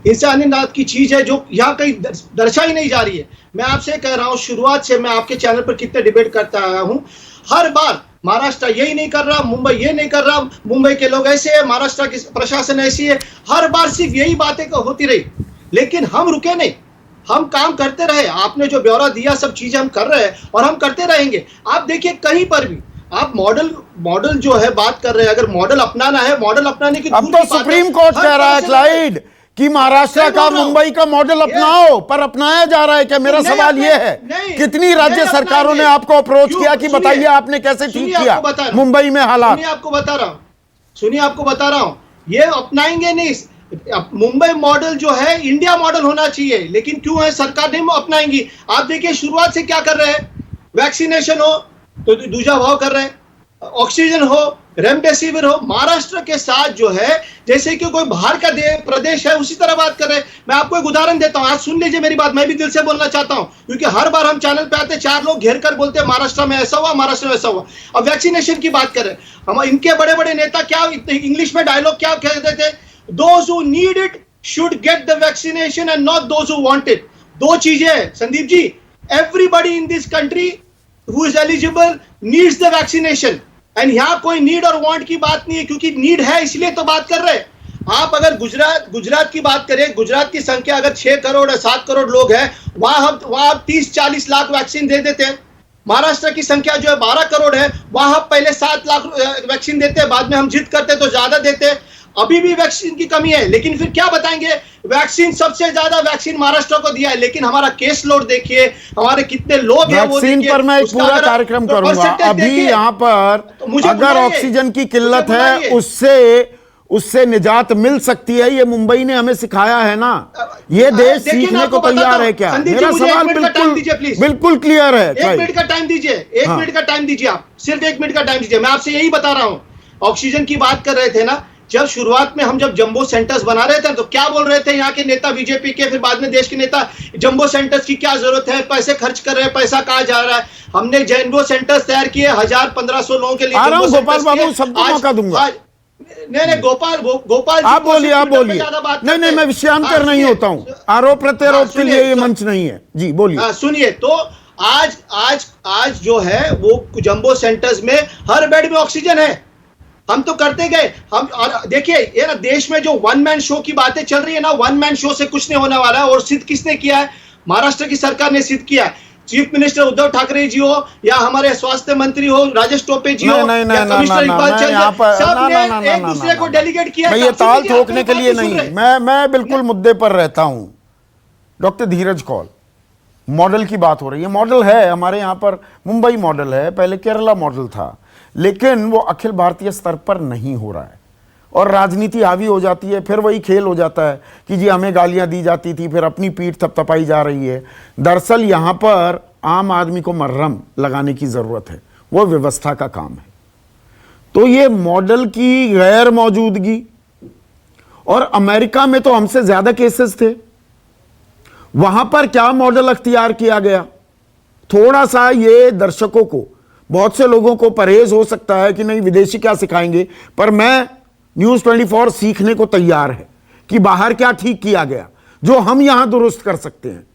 F: इंसानियत नाम की चीज है जो यहाँ कहीं दर्शाई नहीं जा रही है। मैं आपसे कह रहा हूँ, शुरुआत से मैं आपके चैनल पर कितने डिबेट करता आया हूँ, हर बार महाराष्ट्र यही नहीं कर रहा, मुंबई ये नहीं कर रहा, मुंबई के लोग ऐसे है, महाराष्ट्र की प्रशासन ऐसी है, हर बार सिर्फ यही बातें होती रही। लेकिन हम रुके नहीं, हम काम करते रहे। आपने जो ब्यौरा दिया, सब चीजें हम कर रहे हैं और हम करते रहेंगे। आप देखिए कहीं पर भी आप मॉडल जो है बात कर रहे हैं, अगर मॉडल अपनाना है, मॉडल अपनाने की
B: अब तो सुप्रीम कोर्ट कह रहा है क्लाइड कि महाराष्ट्र का मुंबई का मॉडल अपनाओ, पर अपनाया जा रहा है क्या? मेरा सवाल यह है, कितनी राज्य सरकारों ने आपको अप्रोच किया कि बताइए आपने कैसे ठीक किया मुंबई में हालात?
F: आपको बता रहा हूं, ये अपनाएंगे नहीं। मुंबई मॉडल जो है इंडिया मॉडल होना चाहिए, लेकिन क्यों है सरकार नहीं अपनाएंगी? आप देखिए शुरुआत से क्या कर रहे हैं, वैक्सीनेशन हो तो दूजा भाव कर रहे हैं, ऑक्सीजन हो, रेमडेसिविर हो। महाराष्ट्र के साथ जो है जैसे कि कोई बाहर का प्रदेश है उसी तरह बात कर रहे हैं। मैं आपको एक उदाहरण देता हूं, आज सुन लीजिए मेरी बात, मैं भी दिल से बोलना चाहता हूं, क्योंकि हर बार हम चैनल पे आते 4 लोग घेर कर बोलते हैं महाराष्ट्र में ऐसा हुआ, महाराष्ट्र में ऐसा हुआ। अब वैक्सीनेशन की बात करें, हम इनके बड़े बड़े नेता क्या इंग्लिश में डायलॉग क्या कहते थे, those who need it should get the vaccination and not those who want it। दो चीजें हैं Sandeep ji, everybody in this country who is eligible needs the vaccination, and यहाँ कोई नीड और वांट की बात नहीं है, क्योंकि नीड है इसलिए तो बात कर रहे हैं। आप अगर गुजरात की बात करें, गुजरात की संख्या अगर 6 करोड़ या 7 करोड़ लोग हैं, वहां 30-40 लाख वैक्सीन दे देते हैं। महाराष्ट्र की संख्या जो है 12 करोड़ है, वहां पहले 7 लाख वैक्सीन देते हैं, बाद में हम जिद करते तो ज्यादा देते हैं। अभी भी वैक्सीन की कमी है, लेकिन फिर क्या बताएंगे, वैक्सीन सबसे ज्यादा वैक्सीन महाराष्ट्र को दिया है, लेकिन हमारा केस लोड देखिए, हमारे कितने लोग हैं वो
B: वैक्सीन पर मैं एक पूरा कार्यक्रम करूंगा। अभी यहाँ पर अगर ऑक्सीजन की किल्लत है, उससे निजात मिल सकती है, ये मुंबई ने हमें सिखाया है ना। ये देश सीखने को तैयार है क्या? मेरा सवाल बिल्कुल क्लियर है।
F: 1 मिनट का टाइम दीजिए, 1 मिनट का टाइम दीजिए, आप सिर्फ 1 मिनट का टाइम दीजिए। मैं आपसे यही बता रहा हूँ, ऑक्सीजन की बात कर रहे थे ना, जब शुरुआत में हम जब जंबो सेंटर्स बना रहे थे तो क्या बोल रहे थे यहाँ के नेता, बीजेपी के, फिर बाद में देश के नेता, जंबो सेंटर्स की क्या जरूरत है, पैसे खर्च कर रहे हैं, पैसा कहाँ जा रहा है। हमने जंबो सेंटर्स तैयार किए 1000-1500 लोगों के लिए।
B: गोपाल बाबू सबको मौका दूंगा।
F: नहीं गोपाल
B: आप बोलिए नहीं, मैं विषयांतर नहीं होता हूँ, आरोप प्रत्यारोप के लिए ये मंच नहीं है जी, बोलिए।
F: सुनिए, तो आज जो है वो जंबो सेंटर्स में हर बेड में ऑक्सीजन है, हम तो करते गए। हम देखिए ये ना, देश में जो 1 मैन शो की बातें चल रही है ना, 1 मैन शो से कुछ नहीं होने वाला है। और सिद्ध किसने किया है? महाराष्ट्र की सरकार ने सिद्ध किया है। चीफ मिनिस्टर उद्धव ठाकरे जी हो या हमारे स्वास्थ्य मंत्री हो राजेश टोपे जी हो या कमिश्नर इकबाल चंद, सबने एक दूसरे को डेलीगेट किया।
B: ये ताल ठोकने के लिए नहीं, मैं बिल्कुल मुद्दे पर रहता हूं। डॉक्टर धीरज कौल, मॉडल की बात हो रही है, मॉडल है हमारे यहाँ पर, मुंबई मॉडल है, पहले केरला मॉडल था, लेकिन वो अखिल भारतीय स्तर पर नहीं हो रहा है और राजनीति हावी हो जाती है। फिर वही खेल हो जाता है कि जी हमें गालियां दी जाती थी, फिर अपनी पीठ थपथपाई जा रही है। दरअसल यहाँ पर आम आदमी को मरहम लगाने की ज़रूरत है, वो व्यवस्था का काम है। तो ये मॉडल की गैर मौजूदगी, और अमेरिका में तो हमसे ज़्यादा केसेस थे, वहाँ पर क्या मॉडल अख्तियार किया गया? थोड़ा सा ये दर्शकों को, बहुत से लोगों को परहेज हो सकता है कि नहीं विदेशी क्या सिखाएंगे, पर मैं न्यूज़ 24 सीखने को तैयार है कि बाहर क्या ठीक किया गया जो हम यहां दुरुस्त कर सकते हैं।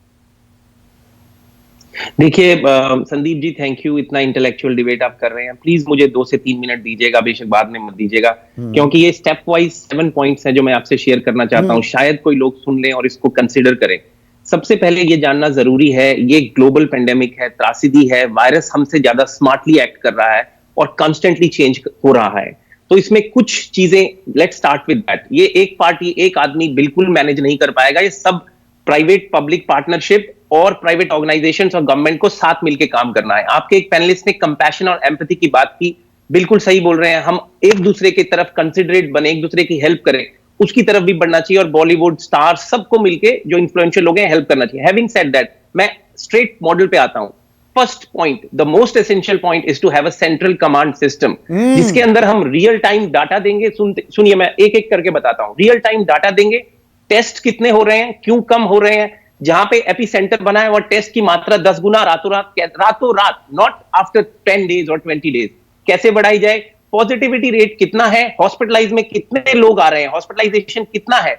G: देखिए संदीप जी, थैंक यू, इतना इंटेलेक्चुअल डिबेट आप कर रहे हैं। प्लीज मुझे 2 से 3 मिनट दीजिएगा, बेशक बाद में मत दीजिएगा, क्योंकि ये स्टेप वाइज 7 पॉइंट्स हैं जो मैं आपसे शेयर करना चाहता हूं, शायद कोई लोग सुन लें और इसको कंसिडर करें। सबसे पहले ये जानना जरूरी है, ये ग्लोबल पेंडेमिक है, त्रासदी है, वायरस हमसे ज्यादा स्मार्टली एक्ट कर रहा है और कॉन्स्टेंटली चेंज हो रहा है। तो इसमें कुछ चीजें, लेट्स स्टार्ट विद दैट। ये एक पार्टी, एक आदमी बिल्कुल मैनेज नहीं कर पाएगा, ये सब प्राइवेट पब्लिक पार्टनरशिप और प्राइवेट ऑर्गेनाइजेशंस और गवर्नमेंट को साथ मिलकर काम करना है। आपके एक पैनलिस्ट ने कंपैशन और एम्पैथी की बात की, बिल्कुल सही बोल रहे हैं, हम एक दूसरे की तरफ कंसिडरेट बने, एक दूसरे की हेल्प करें, उसकी तरफ भी बढ़ना चाहिए, और बॉलीवुड स्टार सबको मिलके जो इन्फ्लुएंशियल लोग हैं हेल्प करना चाहिए। हैविंग सेड दैट, मैं स्ट्रेट मॉडल पे आता हूं। First point, the most essential point is to have a central command system, जिसके अंदर हम रियल टाइम डाटा देंगे। सुनिए, मैं एक एक करके बताता हूं। रियल टाइम डाटा देंगे, टेस्ट कितने हो रहे हैं, क्यों कम हो रहे हैं, जहां पे एपी सेंटर बना है और टेस्ट की मात्रा 10 गुना रातों रात, नॉट आफ्टर 10 डेज और 20 डेज, कैसे बढ़ाई जाए? पॉजिटिविटी रेट कितना है, हॉस्पिटलाइज में कितने लोग आ रहे हैं, हॉस्पिटलाइजेशन कितना है,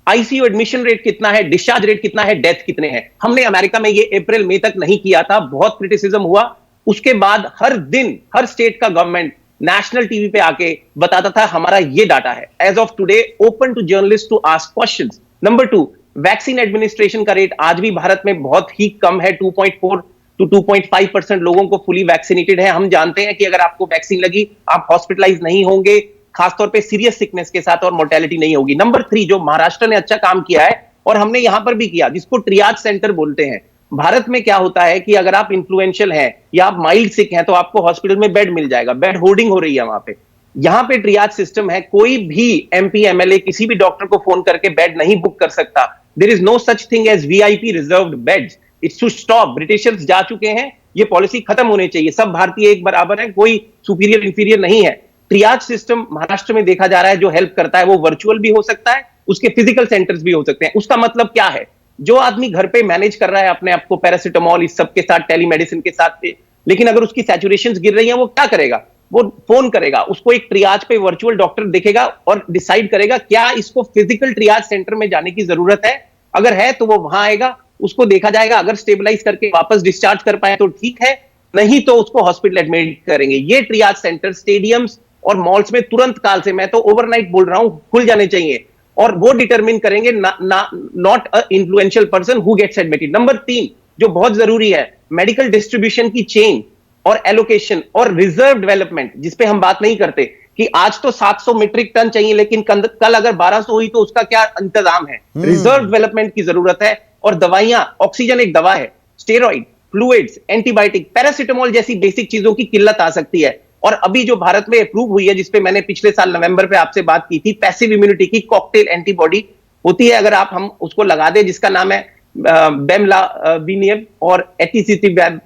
G: आईसीयू एडमिशन रेट कितना है, डिस्चार्ज रेट कितना है, डेथ कितने हैं। हमने अमेरिका में ये अप्रैल मई तक नहीं किया था, बहुत क्रिटिसिज्म हुआ। उसके बाद हर दिन हर स्टेट का गवर्नमेंट नेशनल टीवी पे आके बताता था हमारा ये डाटा है। As of today open to journalist to ask questions. Number 2, vaccine administration का रेट आज भी भारत में बहुत ही कम है, 2.4 to 2.5% लोगों को फुली वैक्सीनेटेड है। हम जानते हैं कि अगर आपको वैक्सीन लगी आप हॉस्पिटलाइज नहीं होंगे, खासतौर पे सीरियस सिकनेस के साथ, और मोर्टेलिटी नहीं होगी। नंबर 3, जो महाराष्ट्र ने अच्छा काम किया है और हमने यहां पर भी किया, जिसको ट्रियाज सेंटर बोलते हैं। भारत में क्या होता है कि अगर आप इन्फ्लुएंशियल हैं या आप माइल्ड सिक हैं तो आपको हॉस्पिटल में बेड मिल जाएगा, बेड होर्डिंग हो रही है वहां पे। यहां पे ट्रियाज सिस्टम है, कोई भी एमपी एमएलए किसी भी डॉक्टर को फोन करके बेड नहीं बुक कर सकता। There is no such thing as VIP reserved beds, it's to stop. Britishers जा चुके हैं, ये पॉलिसी खत्म होनी चाहिए। सब भारतीय एक बराबर है, कोई सुपीरियर इंफीरियर नहीं है। ट्रियाज सिस्टम महाराष्ट्र में देखा जा रहा है, जो हेल्प करता है वो वर्चुअल भी हो सकता है, उसके फिजिकल सेंटर्स भी हो सकते हैं। उसका मतलब क्या है? जो आदमी घर पे मैनेज कर रहा है अपने आप को पैरासिटामोल इस सब के साथ, टेलीमेडिसिन के साथ, लेकिन अगर उसकी सैचुरेशंस गिर रही हैं, वो क्या करेगा? वो फोन करेगा, उसको एक ट्रियाज पे वर्चुअल डॉक्टर देखेगा और डिसाइड करेगा क्या इसको फिजिकल ट्रियाज सेंटर में जाने की जरूरत है। अगर है तो वो वहां आएगा, उसको देखा जाएगा, अगर स्टेबलाइज करके वापस डिस्चार्ज कर पाए तो ठीक है, नहीं तो उसको हॉस्पिटल एडमिट करेंगे। ये ट्रियाज सेंटर स्टेडियम्स और मॉल्स में तुरंत काल से, मैं तो ओवरनाइट बोल रहा हूं, खुल जाने चाहिए, और वो डिटरमिन करेंगे not a influential person who gets admitted. Number 3, जो बहुत जरूरी है, मेडिकल डिस्ट्रीब्यूशन की चेन और एलोकेशन और रिजर्व डेवलपमेंट, जिसपे हम बात नहीं करते कि आज तो 700 मीट्रिक टन चाहिए, लेकिन कल अगर 1200 हुई तो उसका क्या इंतजाम है? रिजर्व डेवलपमेंट की जरूरत है। और दवाइयां, ऑक्सीजन एक दवा है, स्टेरॉइड, फ्लूइड्स, एंटीबायोटिक, पैरासिटामोल जैसी बेसिक चीजों की किल्लत आ सकती है। और अभी जो भारत में अप्रूव हुई है, जिसपे मैंने पिछले साल नवंबर पे आपसे बात की थी, पैसिव इम्यूनिटी की कॉकटेल एंटीबॉडी होती है, अगर हम उसको लगा दें, जिसका नाम है बेमलाविनियम और एटीसिटिवैब,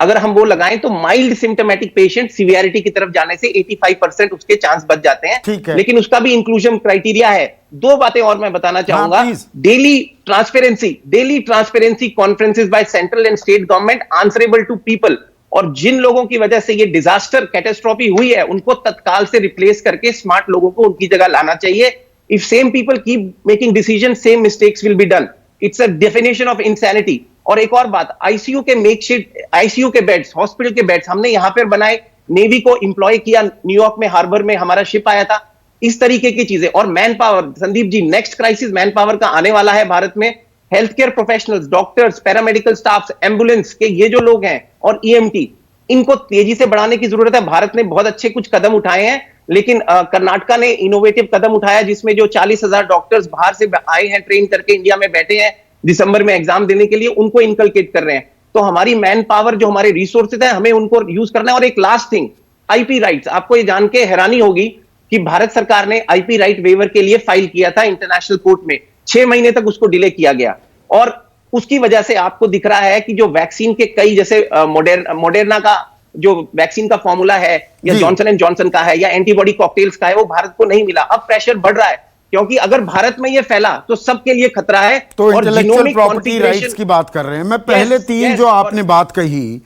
G: अगर हम वो लगाएं तो माइल्ड सिम्टोमेटिक पेशेंट सीवियरिटी की तरफ जाने से 85% उसके चांस बच जाते हैं। लेकिन उसका भी इंक्लूजन क्राइटेरिया है। 2 बातें और मैं बताना चाहूंगा। Daily transparency conferences by central and state government answerable to people, और जिन लोगों की वजह से ये डिजास्टर कैटास्ट्रोफी हुई है उनको तत्काल से रिप्लेस करके स्मार्ट लोगों को उनकी जगह लाना चाहिए। If same people keep making decision, same mistakes will be done. It's a definition of insanity. और एक और बात, आईसीयू के मेकशिफ्ट, आईसीयू के बेड्स, हॉस्पिटल के बेड्स हमने यहां पर बनाए, नेवी को इंप्लॉय किया, न्यूयॉर्क में हार्बर में हमारा शिप आया था, इस तरीके की चीजें। और man power, Sandeep ji, next crisis man power का आने वाला है भारत में। Health care professionals, doctors, paramedical staff, ambulance के ये जो लोग हैं, और ईएमटी, इनको तेजी से बढ़ाने की जरूरत है। भारत ने बहुत अच्छे कुछ कदम उठाए हैं, लेकिन कर्नाटका ने इनोवेटिव कदम उठाया, जिसमें जो 40,000 डॉक्टर्स बाहर से आए हैं, ट्रेन करके इंडिया में बैठे हैं दिसंबर में एग्जाम देने के लिए, उनको इनकलकेट कर रहे हैं। तो हमारी मैन पावर, जो हमारे रिसोर्सेज हैं, हमें उनको यूज करना है। और एक लास्ट थिंग, आईपी राइट्स, आपको ये जान के हैरानी होगी कि भारत सरकार ने आईपी राइट वेवर के लिए फाइल किया था इंटरनेशनल कोर्ट में, 6 महीने तक उसको डिले किया गया, और उसकी वजह से आपको दिख रहा है कि जो वैक्सीन के कई, जैसे मोडेर्ना का जो वैक्सीन का फॉर्मूला है, या जॉनसन एंड जॉनसन का है, या एंटीबॉडी कॉकटेल्स का है, वो भारत को नहीं मिला। अब प्रेशर बढ़ रहा है, क्योंकि अगर भारत में ये फैला तो सबके लिए खतरा है।
B: तो इंटेलेक्चुअल प्रॉपर्टी राइट्स की बात कर रहे हैं। मैं पहले 3 जो आपने बात कही,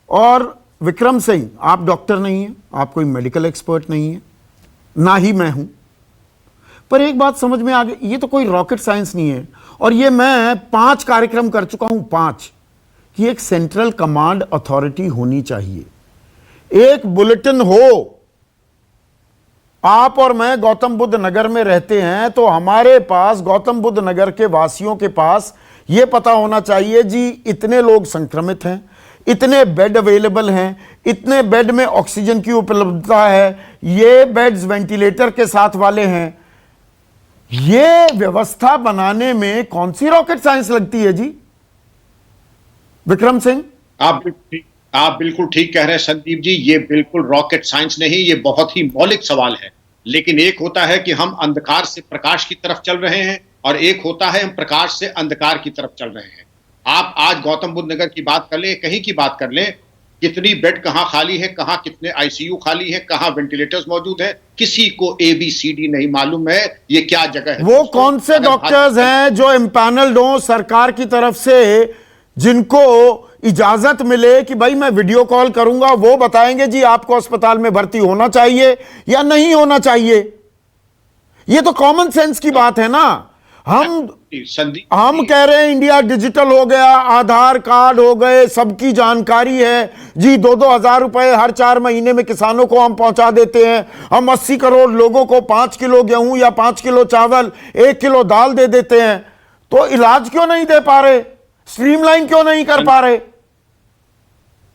B: और विक्रम सिंह, आप डॉक्टर नहीं है, आप कोई मेडिकल एक्सपर्ट नहीं है, ना ही मैं हूं, पर एक बात समझ में आ गई, ये तो कोई रॉकेट साइंस नहीं है। और ये मैं 5 कार्यक्रम कर चुका हूं, 5, कि एक सेंट्रल कमांड अथॉरिटी होनी चाहिए, एक बुलेटिन हो। आप और मैं गौतम बुद्ध नगर में रहते हैं, तो हमारे पास, गौतम बुद्ध नगर के वासियों के पास यह पता होना चाहिए जी इतने लोग संक्रमित हैं, इतने बेड अवेलेबल हैं, इतने बेड में ऑक्सीजन की उपलब्धता है, ये बेड्स वेंटिलेटर के साथ वाले हैं। ये व्यवस्था बनाने में कौन सी रॉकेट साइंस लगती है जी? विक्रम सिंह,
C: आप बिल्कुल ठीक कह रहे हैं संदीप जी, ये बिल्कुल रॉकेट साइंस नहीं, ये बहुत ही मौलिक सवाल है। लेकिन एक होता है कि हम अंधकार से प्रकाश की तरफ चल रहे हैं, और एक होता है हम प्रकाश से अंधकार की तरफ चल रहे हैं। आप आज गौतम बुद्ध नगर की बात कर लें, कहीं की बात कर लें, कितनी बेड कहां खाली है, कहां कितने आईसीयू खाली है, कहां वेंटिलेटर्स मौजूद है, किसी को ABCD नहीं मालूम है ये क्या जगह है।
B: वो कौन से डॉक्टर्स हैं जो इम्पैनल्ड हो सरकार की तरफ से, जिनको इजाजत मिले कि भाई मैं वीडियो कॉल करूंगा, वो बताएंगे जी आपको अस्पताल में भर्ती होना चाहिए या नहीं होना चाहिए? ये तो कॉमन सेंस की बात है ना। हम कह रहे हैं इंडिया डिजिटल हो गया, आधार कार्ड हो गए, सबकी जानकारी है जी, 2-2 हजार रुपए हर 4 महीने में किसानों को हम पहुंचा देते हैं, हम 80 करोड़ लोगों को 5 किलो गेहूं या 5 किलो चावल, 1 किलो दाल दे देते हैं, तो इलाज क्यों नहीं दे पा रहे? स्ट्रीमलाइन क्यों नहीं कर पा रहे?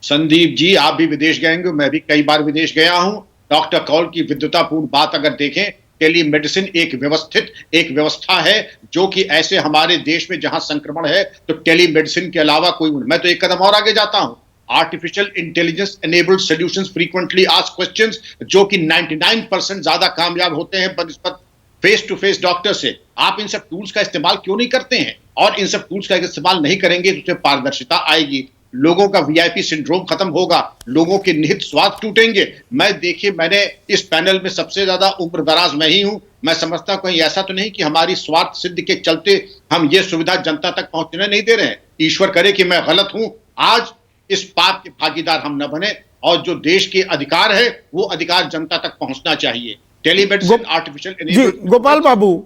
C: संदीप जी, आप भी विदेश गए होंगे, मैं भी कई बार विदेश गया हूं। डॉक्टर कौल की विद्वतापूर्ण बात अगर देखें, टेलीमेडिसिन एक व्यवस्थित एक व्यवस्था है जो कि ऐसे हमारे देश में जहां संक्रमण है तो टेलीमेडिसिन के अलावा कोई, मैं तो एक कदम और आगे जाता हूं, artificial intelligence enabled solutions frequently asked questions, जो कि 99% ज्यादा कामयाब होते हैं बनिस्बत फेस टू फेस डॉक्टर से। आप इन सब टूल्स का इस्तेमाल क्यों नहीं करते हैं? और इन सब टूल्स का इस्तेमाल नहीं करेंगे तो उसमें पारदर्शिता आएगी, लोगों का VIP सिंड्रोम खत्म होगा, लोगों के निहित स्वार्थ टूटेंगे। मैंने इस पैनल में सबसे ज्यादा उम्र दराज मैं ही हूं। मैं समझता कहीं ऐसा तो नहीं कि हमारी स्वार्थ सिद्ध के चलते हम ये सुविधा जनता तक पहुंचने नहीं दे रहे हैं। ईश्वर करे कि मैं गलत हूं, आज इस पाप के भागीदार हम न बने, और जो देश के अधिकार है वो अधिकार जनता तक पहुंचना चाहिए। टेलीमेडिसिन, आर्टिफिशियल
B: गोपाल बाबू,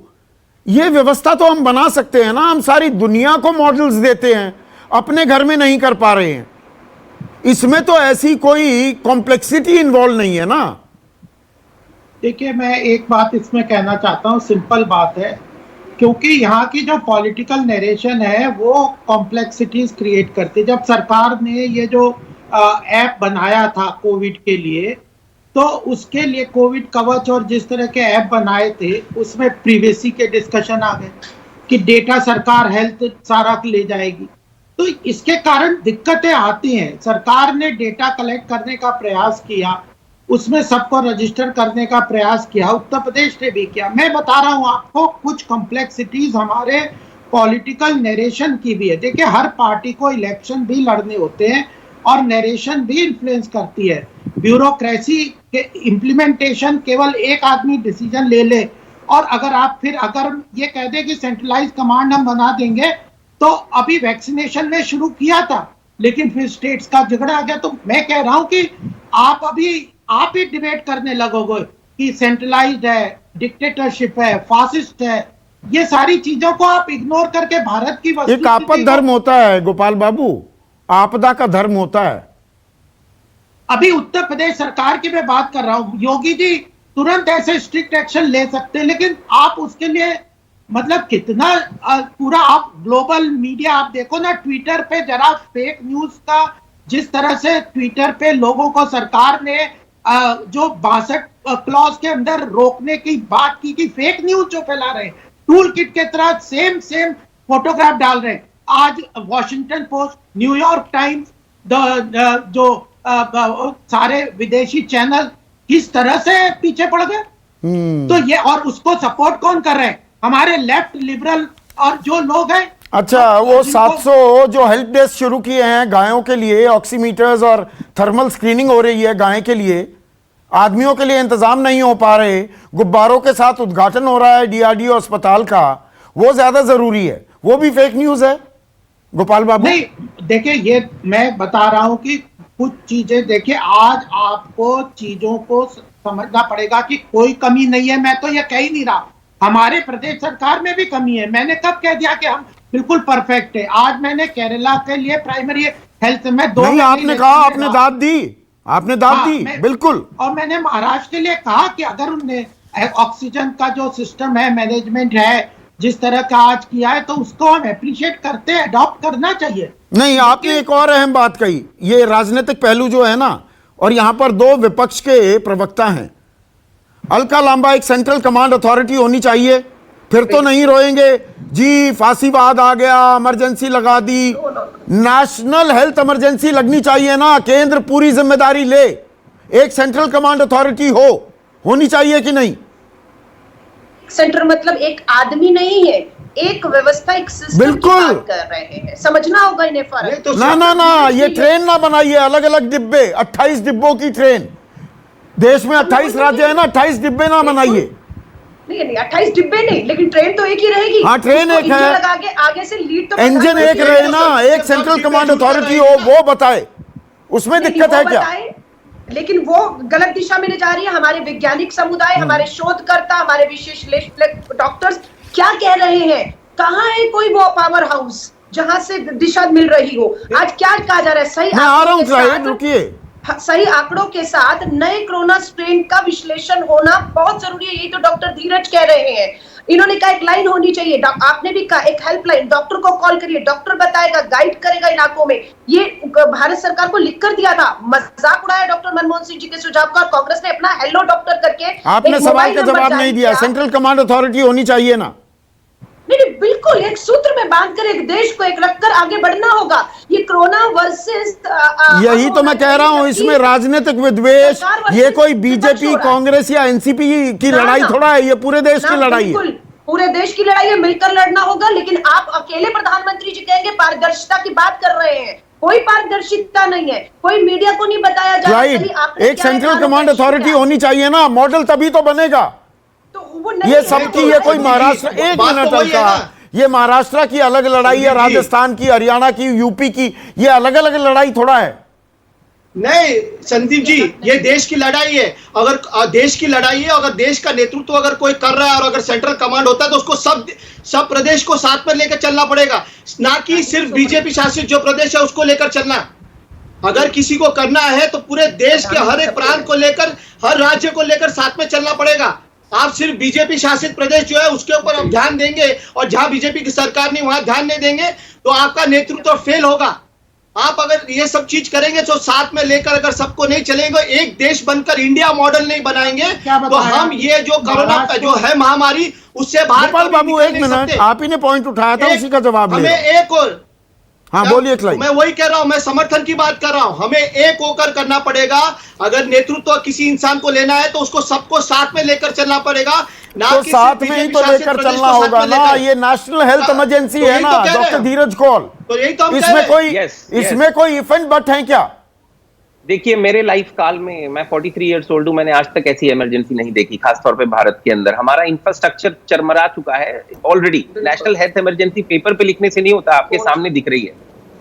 B: ये व्यवस्था तो हम बना सकते हैं ना, हम सारी दुनिया को मॉडल्स देते हैं, अपने घर में नहीं कर पा रहे हैं। इसमें तो ऐसी कोई कॉम्प्लेक्सिटी इन्वॉल्व नहीं है ना।
D: देखिए, मैं एक बात इसमें कहना चाहता हूँ, सिंपल बात है, क्योंकि यहाँ की जो पॉलिटिकल नरेशन है वो कॉम्प्लेक्सिटीज क्रिएट करती है। जब सरकार ने ये जो ऐप बनाया था कोविड के लिए, तो उसके लिए कोविड कवच और जिस तरह के ऐप बनाए थे उसमें प्रिवेसी के डिस्कशन आ गए कि डेटा सरकार हेल्थ सारा ले जाएगी, तो इसके कारण दिक्कतें आती हैं। सरकार ने डेटा कलेक्ट करने का प्रयास किया, उसमें सबको रजिस्टर करने का प्रयास किया, उत्तर प्रदेश ने भी किया। मैं बता रहा हूं आपको, कुछ कॉम्प्लेक्सिटीज हमारे पॉलिटिकल नरेशन की भी है। देखिए, हर पार्टी को इलेक्शन भी लड़ने होते हैं और नरेशन भी इन्फ्लुएंस करती है। ब्यूरोक्रेसी के इम्प्लीमेंटेशन, केवल एक आदमी डिसीजन ले ले और अगर ये कह दे कि सेंट्रलाइज कमांड हम बना देंगे, तो अभी वैक्सीनेशन में शुरू किया था लेकिन फिर स्टेट्स का झगड़ा आ गया। तो मैं कह रहा हूं कि आप ही डिबेट करने लगोगे कि सेंट्रलाइज्ड है, डिक्टेटरशिप है, फासिस्ट है, ये सारी चीजों को आप इग्नोर करके भारत की
B: एक आपद धर्म होता है गोपाल बाबू, आपदा का धर्म होता है।
D: अभी उत्तर प्रदेश सरकार की मैं बात कर रहा हूं, योगी जी तुरंत ऐसे स्ट्रिक्ट एक्शन ले सकते हैं, लेकिन आप उसके लिए मतलब कितना पूरा आप ग्लोबल मीडिया आप देखो ना, ट्विटर पे जरा फेक न्यूज का, जिस तरह से ट्विटर पे लोगों को सरकार ने जो 62 क्लॉज के अंदर रोकने की बात की फेक न्यूज जो फैला रहे हैं, टूल किट के तरह सेम फोटोग्राफ डाल रहे हैं। आज वॉशिंगटन पोस्ट, न्यूयॉर्क टाइम्स, जो सारे विदेशी चैनल किस तरह से पीछे पड़ गए। तो ये, और उसको सपोर्ट कौन कर रहे हैं? हमारे लेफ्ट लिबरल और जो लोग हैं।
B: अच्छा, वो 700 जो हेल्प डेस्क शुरू किए हैं गायों के लिए, ऑक्सीमीटर्स और थर्मल स्क्रीनिंग हो रही है गाय के लिए, आदमियों के लिए इंतजाम नहीं हो पा रहे, गुब्बारों के साथ उद्घाटन हो रहा है DRDO अस्पताल का, वो ज्यादा जरूरी है, वो भी फेक न्यूज है गोपाल बाबू?
D: नहीं, देखिए, ये मैं बता रहा हूं कि कुछ चीजें, देखिए आज आपको चीजों को समझना पड़ेगा कि कोई कमी नहीं है। मैं तो ये कह ही नहीं रहा, हमारे प्रदेश सरकार में भी कमी है। मैंने कब कह दिया कि हम बिल्कुल परफेक्ट है? आज मैंने केरला के लिए प्राइमरी हेल्थ में
B: नहीं, आपने कहा, आपने दाद दी, बिल्कुल।
D: और मैंने महाराष्ट्र के लिए कहा कि अगर उनने ऑक्सीजन का जो सिस्टम है, मैनेजमेंट है, जिस तरह का आज किया है, तो उसको हम अप्रिशिएट करते हैं, अडॉप्ट करना चाहिए।
B: नहीं, आपने एक और अहम बात कही, ये राजनीतिक पहलू जो है ना, और यहां पर 2 विपक्ष के प्रवक्ता हैं। अलका लांबा, एक सेंट्रल कमांड अथॉरिटी होनी चाहिए, फिर तो नहीं रोएंगे जी फांसीवाद आ गया, इमरजेंसी लगा दी। नेशनल हेल्थ इमरजेंसी लगनी चाहिए ना, केंद्र पूरी जिम्मेदारी ले, एक सेंट्रल कमांड अथॉरिटी होनी चाहिए कि नहीं?
E: सेंटर मतलब एक आदमी नहीं है, एक व्यवस्था, एक सिस्टम
B: बिल्कुल
E: की बात कर रहे हैं, समझना होगा इन्हें फर्क।
B: ना, ये ट्रेन ना बनाइए, अलग अलग डिब्बे, 28 डिब्बों की ट्रेन, देश में 28 राज्य है ना, 28 डिब्बे ना बनाइए।
E: नहीं 28 डिब्बे नहीं, लेकिन ट्रेन तो एक ही रहेगी।
B: हाँ, ट्रेन एक है,
E: आगे से लीड तो
B: इंजन एक रहे ना, एक सेंट्रल कमांड अथॉरिटी हो, वो बताए, उसमें दिक्कत है क्या?
E: लेकिन वो गलत दिशा में ले जा रही है। हमारे वैज्ञानिक समुदाय, हमारे शोधकर्ता, हमारे विशेषज्ञ डॉक्टर्स क्या कह रहे हैं? कहाँ है कोई वो पावर हाउस जहां से दिशा मिल रही हो? आज क्या कहा जा रहा है? सही,
B: मैं आ रहा हूं, रुकिए,
E: सही आंकड़ों के साथ नए कोरोना स्ट्रेन का विश्लेषण होना बहुत जरूरी है। यही तो डॉक्टर धीरज कह रहे हैं। इन्होंने कहा एक लाइन होनी चाहिए, आपने भी कहा एक हेल्पलाइन, डॉक्टर को कॉल करिए, डॉक्टर बताएगा, गाइड करेगा इलाकों में। ये भारत सरकार को लिख कर दिया था। मजाक उड़ाया डॉक्टर मनमोहन सिंह जी के सुझाव का, और कांग्रेस ने अपना हेलो डॉक्टर करके
B: आपने सवाल का जवाब नहीं दिया। सेंट्रल कमांड अथॉरिटी होनी चाहिए ना?
E: नहीं, बिल्कुल एक सूत्र में बांधकर एक देश को एक रखकर आगे बढ़ना होगा। ये कोरोना वर्सेस
B: यही तो मैं कह रहा हूं, इसमें राजनीतिक विद्वेष, ये कोई बीजेपी कांग्रेस या एनसीपी की लड़ाई थोड़ा है, ये पूरे देश की लड़ाई है।
E: पूरे देश की लड़ाई है, मिलकर लड़ना होगा। लेकिन आप अकेले प्रधानमंत्री जी कहेंगे पारदर्शिता की बात कर रहे हैं, कोई पारदर्शिता नहीं है, कोई मीडिया को नहीं बताया जा रहा।
B: एक सेंट्रल कमांड अथॉरिटी होनी चाहिए ना, मॉडल तभी तो बनेगा। ये सबकी, ये कोई महाराष्ट्र, एक मिनट का, ये महाराष्ट्र की अलग लड़ाई है, राजस्थान की, हरियाणा की, यूपी की, ये अलग अलग लड़ाई थोड़ा है।
F: नहीं संदीप जी, ये देश की लड़ाई है। अगर देश की लड़ाई है, अगर देश का नेतृत्व अगर कोई कर रहा है और अगर सेंट्रल कमांड होता है तो उसको सब प्रदेश को साथ में लेकर चलना पड़ेगा, ना कि सिर्फ बीजेपी शासित जो प्रदेश है उसको लेकर चलना। अगर किसी को करना है तो पूरे देश के हर एक प्रांत को लेकर, हर राज्य को लेकर साथ में चलना पड़ेगा। आप सिर्फ बीजेपी शासित प्रदेश जो है उसके ऊपर हम ध्यान देंगे और जहां बीजेपी की सरकार नहीं वहां ध्यान नहीं देंगे तो आपका नेतृत्व फेल होगा। आप अगर ये सब चीज करेंगे तो साथ में लेकर अगर सबको नहीं चलेंगे, एक देश बनकर इंडिया मॉडल नहीं बनाएंगे तो हम ये जो कोरोना जो है महामारी उससे बाहर।
B: गोपाल बाबू एक मिनट, आप ही ने पॉइंट उठाया था, उसी का जवाब
F: हमें एक और,
B: हाँ बोलिए।
F: मैं वही कह रहा हूं, मैं समर्थन की बात कर रहा हूं। हमें एक होकर करना पड़ेगा। अगर नेतृत्व किसी इंसान को लेना है तो उसको सबको साथ में लेकर चलना पड़ेगा, ना
B: तो साथ में ही तो लेकर चलना होगा ना। ये नेशनल हेल्थ इमरजेंसी है ना डॉक्टर धीरज कौल,
F: तो यही तो
B: इसमें कोई इफेक्ट बट है क्या?
G: देखिए, मेरे लाइफ काल में, मैं 43 इयर्स ओल्ड हूं, मैंने आज तक ऐसी इमरजेंसी नहीं देखी, खासतौर पे भारत के अंदर। हमारा इंफ्रास्ट्रक्चर चरमरा चुका है already. National health emergency paper पे लिखने से नहीं होता, आपके सामने दिख रही है।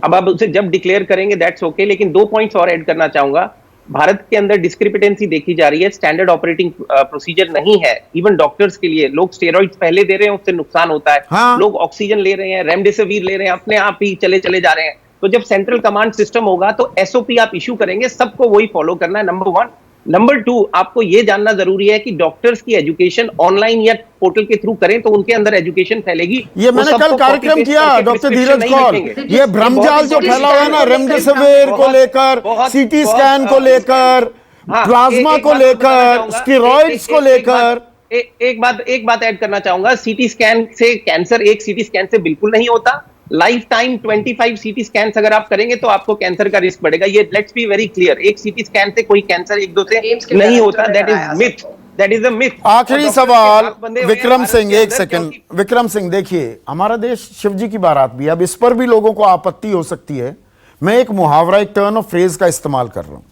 G: अब आप उसे जब डिक्लेयर करेंगे दैट्स ओके, लेकिन 2 पॉइंट्स और ऐड करना चाहूंगा। भारत के अंदर डिस्क्रिपेटेंसी देखी जा रही है, स्टैंडर्ड ऑपरेटिंग प्रोसीजर नहीं है इवन डॉक्टर्स के लिए। लोग स्टेरॉइड्स पहले दे रहे हैं, उससे नुकसान होता है।
B: हाँ।
G: लोग ऑक्सीजन ले रहे हैं, रेमडेसिविर ले रहे हैं, अपने आप ही चले जा रहे हैं। तो जब सेंट्रल कमांड सिस्टम होगा तो एसओपी आप इशू करेंगे, सबको वही फॉलो करना है, नंबर 1। नंबर 2, आपको यह जानना जरूरी है कि डॉक्टर्स की एजुकेशन ऑनलाइन या पोर्टल के थ्रू करें तो उनके अंदर एजुकेशन फैलेगी।
B: ये मैंने कल कार्यक्रम किया डॉक्टर धीरज कौल, ये भ्रमजाल जो फैला हुआ है ना, रेमडेसिविर को लेकर, सीटी स्कैन को लेकर, प्लाज्मा को लेकर, स्टेरॉइड्स को लेकर।
G: एक बात ऐड करना चाहूंगा, सीटी स्कैन से कैंसर एक सीटी स्कैन से बिल्कुल नहीं होता। लाइफ टाइम 25 सीटी स्कैन अगर आप करेंगे तो आपको कैंसर का रिस्क बढ़ेगा। ये लेट्स बी वेरी क्लियर, एक सीटी स्कैन से कोई कैंसर 1-2 से नहीं होता। That is myth, that is a myth.
B: आखिरी सवाल विक्रम सिंह, एक सेकंड। विक्रम सिंह, देखिए हमारा देश शिवजी की बारात भी है, अब इस पर भी लोगों को आपत्ति हो सकती है। मैं एक मुहावरा, एक टर्न ऑफ फ्रेज का इस्तेमाल कर रहा हूं,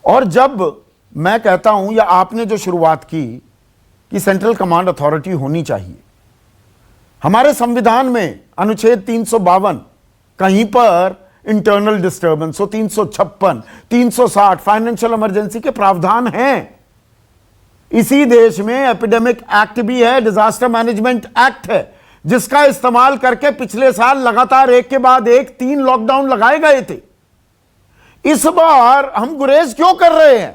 B: और जब मैं कहता हूं या आपने जो शुरुआत की कि सेंट्रल कमांड अथॉरिटी होनी चाहिए, हमारे संविधान में अनुच्छेद 352 कहीं पर इंटरनल डिस्टर्बेंस हो, 356, 360 फाइनेंशियल इमरजेंसी के प्रावधान हैं। इसी देश में एपिडेमिक एक्ट भी है, डिजास्टर मैनेजमेंट एक्ट है, जिसका इस्तेमाल करके पिछले साल लगातार एक के बाद एक 3 लॉकडाउन लगाए गए थे। इस बार हम गुरेज क्यों कर रहे हैं?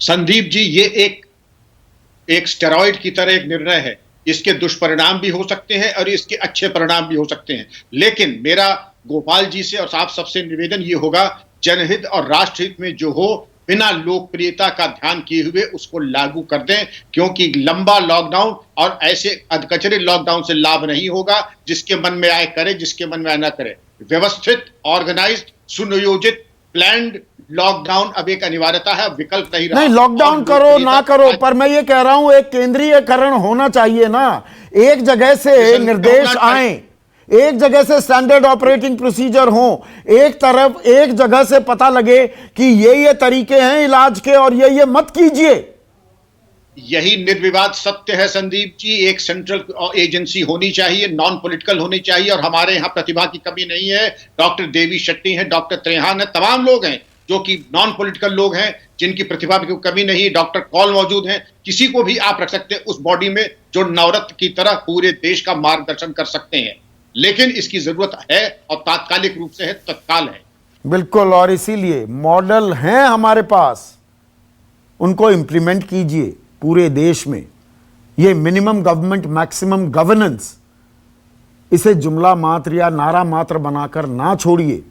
C: संदीप जी, ये एक स्टेरॉइड की तरह एक निर्णय है। इसके दुष्परिणाम भी हो सकते हैं और इसके अच्छे परिणाम भी हो सकते हैं। लेकिन मेरा गोपाल जी से और आप सबसे निवेदन ये होगा, जनहित और राष्ट्रहित में जो हो, बिना लोकप्रियता का ध्यान किए हुए उसको लागू कर दें, क्योंकि लंबा लॉकडाउन और ऐसे अधकचरे लॉकडाउन से लाभ नहीं होगा। जिसके मन में आए करे, जिसके मन में आए ना करे। व्यवस्थित, ऑर्गेनाइज्ड, सुनियोजित, प्लान्ड लॉकडाउन अब एक अनिवार्यता है, विकल्प नहीं रहा।
B: नहीं, लॉकडाउन करो ना करो, पर मैं ये कह रहा हूं एक केंद्रीयकरण होना चाहिए ना। एक जगह से निर्देश आए, एक जगह से स्टैंडर्ड ऑपरेटिंग प्रोसीजर हो, एक तरफ एक जगह से पता लगे कि ये तरीके हैं इलाज के और ये मत कीजिए।
C: यही निर्विवाद सत्य है संदीप जी। एक सेंट्रल एजेंसी होनी चाहिए, नॉन पॉलिटिकल होनी चाहिए, और हमारे यहाँ प्रतिभा की कमी नहीं है। डॉक्टर देवी शेट्टी हैं, डॉक्टर त्रेहान है, तमाम लोग हैं जो कि नॉन पॉलिटिकल लोग हैं, जिनकी प्रतिभा की कमी नहीं है। डॉक्टर कौल मौजूद हैं, किसी को भी आप रख सकते हैं उस बॉडी में जो नवरत्न की तरह पूरे देश का मार्गदर्शन कर सकते हैं। लेकिन इसकी जरूरत है और तात्कालिक रूप से है, तत्काल है।
B: बिल्कुल, और इसीलिए मॉडल हैं हमारे पास, उनको इंप्लीमेंट कीजिए पूरे देश में। ये मिनिमम गवर्नमेंट मैक्सिमम गवर्नेंस, इसे जुमला मात्र या नारा मात्र बनाकर ना छोड़िए,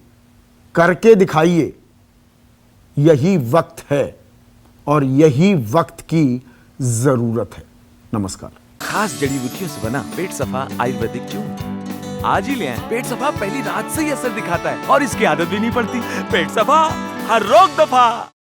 B: करके दिखाइए। यही वक्त है और यही वक्त की जरूरत है। नमस्कार।
H: खास जड़ी बूटियों से बना पेट सफा आयुर्वेदिक चूर्ण आज ही ले आएं। पेट सफा पहली रात से ही असर दिखाता है और इसकी आदत भी नहीं पड़ती। पेट सफा, हर रोग दफा।